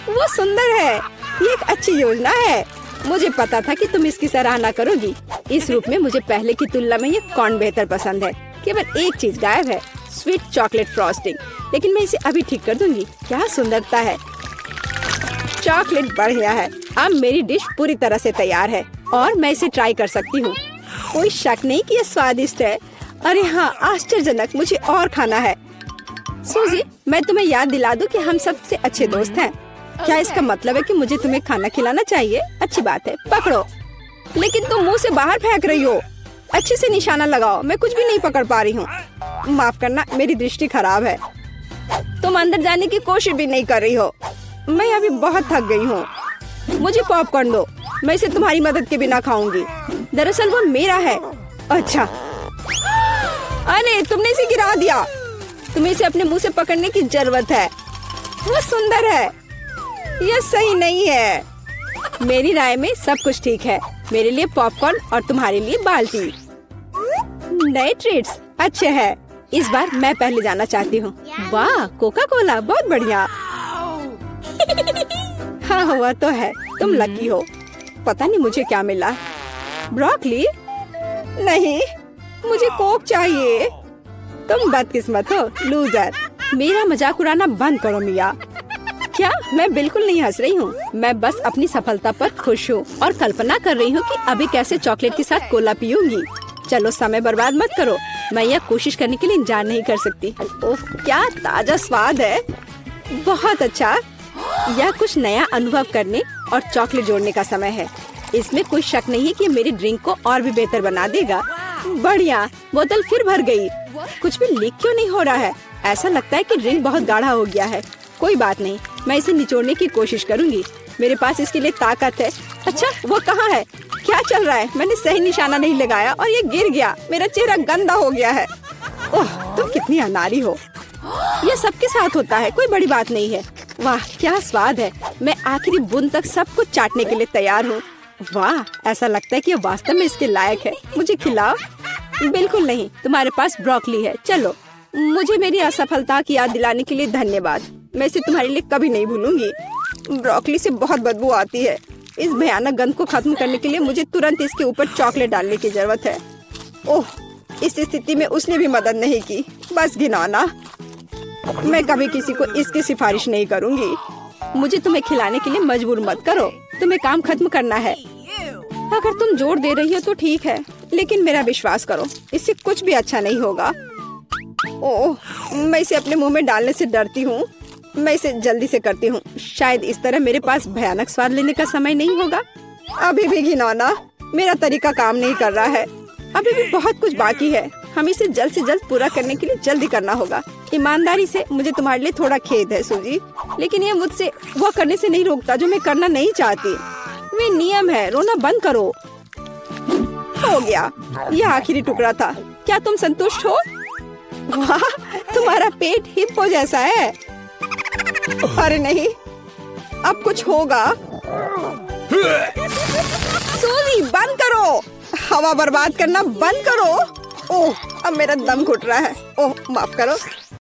वो सुंदर है। ये एक अच्छी योजना है। मुझे पता था कि तुम इसकी सराहना करोगी। इस रूप में मुझे पहले की तुलना में ये कॉर्न बेहतर पसंद है। केवल एक चीज गायब है, स्वीट चॉकलेट फ्रॉस्टिंग। लेकिन मैं इसे अभी ठीक कर दूंगी। क्या सुंदरता है। चॉकलेट बढ़िया है। अब मेरी डिश पूरी तरह से तैयार है और मैं इसे ट्राई कर सकती हूँ। कोई शक नहीं कि ये स्वादिष्ट है। अरे हाँ, आश्चर्यजनक। मुझे और खाना है। सूजी, मैं तुम्हें याद दिला दूं कि हम सबसे अच्छे दोस्त हैं। क्या इसका मतलब है कि मुझे तुम्हें खाना खिलाना चाहिए? अच्छी बात है, पकड़ो। लेकिन तुम मुंह से बाहर फेंक रही हो। अच्छे से निशाना लगाओ। मैं कुछ भी नहीं पकड़ पा रही हूँ। माफ करना, मेरी दृष्टि खराब है। तुम अंदर जाने की कोशिश भी नहीं कर रही हो। मैं अभी बहुत थक गई हूँ। मुझे पॉपकॉर्न दो। मैं इसे तुम्हारी मदद के बिना खाऊंगी। दरअसल वो मेरा है। अच्छा, अरे तुमने इसे गिरा दिया। तुम्हें इसे अपने मुंह से पकड़ने की जरूरत है। वो सुंदर है। ये सही नहीं है। मेरी राय में सब कुछ ठीक है। मेरे लिए पॉपकॉर्न और तुम्हारे लिए बाल्टी। नए ट्रीट्स अच्छे हैं। इस बार मैं पहले जाना चाहती हूँ। वाह, कोका कोला, बहुत बढ़िया। हाँ हुआ तो है, तुम लकी हो। पता नहीं मुझे क्या मिला। ब्रोकली? नहीं, मुझे कोक चाहिए। तुम बदकिस्मत हो, लूजर। मेरा मजाक उड़ाना बंद करो मिया। क्या? मैं बिल्कुल नहीं हंस रही हूँ। मैं बस अपनी सफलता पर खुश हूँ और कल्पना कर रही हूँ कि अभी कैसे चॉकलेट के साथ कोला पीऊंगी। चलो समय बर्बाद मत करो। मैं यह कोशिश करने के लिए इंतजार नहीं कर सकती। ओह, क्या ताजा स्वाद है। बहुत अच्छा। यह कुछ नया अनुभव करने और चॉकलेट जोड़ने का समय है। इसमें कोई शक नहीं है कि मेरी ड्रिंक को और भी बेहतर बना देगा। बढ़िया, बोतल फिर भर गई। कुछ भी लीक क्यों नहीं हो रहा है? ऐसा लगता है कि ड्रिंक बहुत गाढ़ा हो गया है। कोई बात नहीं, मैं इसे निचोड़ने की कोशिश करूंगी। मेरे पास इसके लिए ताकत है। अच्छा, वो कहाँ है? क्या चल रहा है? मैंने सही निशाना नहीं लगाया और ये गिर गया। मेरा चेहरा गंदा हो गया है। ओह, तुम कितनी अनाड़ी हो। ये सबके साथ होता है, कोई बड़ी बात नहीं है। वाह, क्या स्वाद है। मैं आखिरी बूंद तक सब कुछ चाटने के लिए तैयार हूँ। वाह, ऐसा लगता है कि ये वास्तव में इसके लायक है। मुझे खिलाओ। बिल्कुल नहीं, तुम्हारे पास ब्रोकली है। चलो, मुझे मेरी असफलता की याद दिलाने के लिए धन्यवाद। मैं इसे तुम्हारे लिए कभी नहीं भूलूंगी। ब्रोकली से बहुत बदबू आती है। इस भयानक गंध को खत्म करने के लिए मुझे तुरंत इसके ऊपर चॉकलेट डालने की जरूरत है। ओह, इस स्थिति में उसने भी मदद नहीं की। बस घिनौना। मैं कभी किसी को इसकी सिफारिश नहीं करूंगी। मुझे तुम्हें खिलाने के लिए मजबूर मत करो। तुम्हें काम खत्म करना है। अगर तुम जोर दे रही हो तो ठीक है, लेकिन मेरा विश्वास करो, इससे कुछ भी अच्छा नहीं होगा। ओह, मैं इसे अपने मुंह में डालने से डरती हूँ। मैं इसे जल्दी से करती हूँ। शायद इस तरह मेरे पास भयानक स्वाद लेने का समय नहीं होगा। अभी भी घिनौना। मेरा तरीका काम नहीं कर रहा है। अभी भी बहुत कुछ बाकी है। हमें इसे जल्द से जल्द पूरा करने के लिए जल्दी करना होगा। ईमानदारी से मुझे तुम्हारे लिए थोड़ा खेद है सूजी, लेकिन ये मुझसे वो करने से नहीं रोकता जो मैं करना नहीं चाहती। वे नियम है। रोना बंद करो। हो गया, यह आखिरी टुकड़ा था। क्या तुम संतुष्ट हो? वाह, तुम्हारा पेट हिप्पो जैसा है। अरे नहीं, अब कुछ होगा। सूजी, बंद करो। हवा बर्बाद करना बंद करो। ओह, अब मेरा दम घुट रहा है। ओह, माफ करो।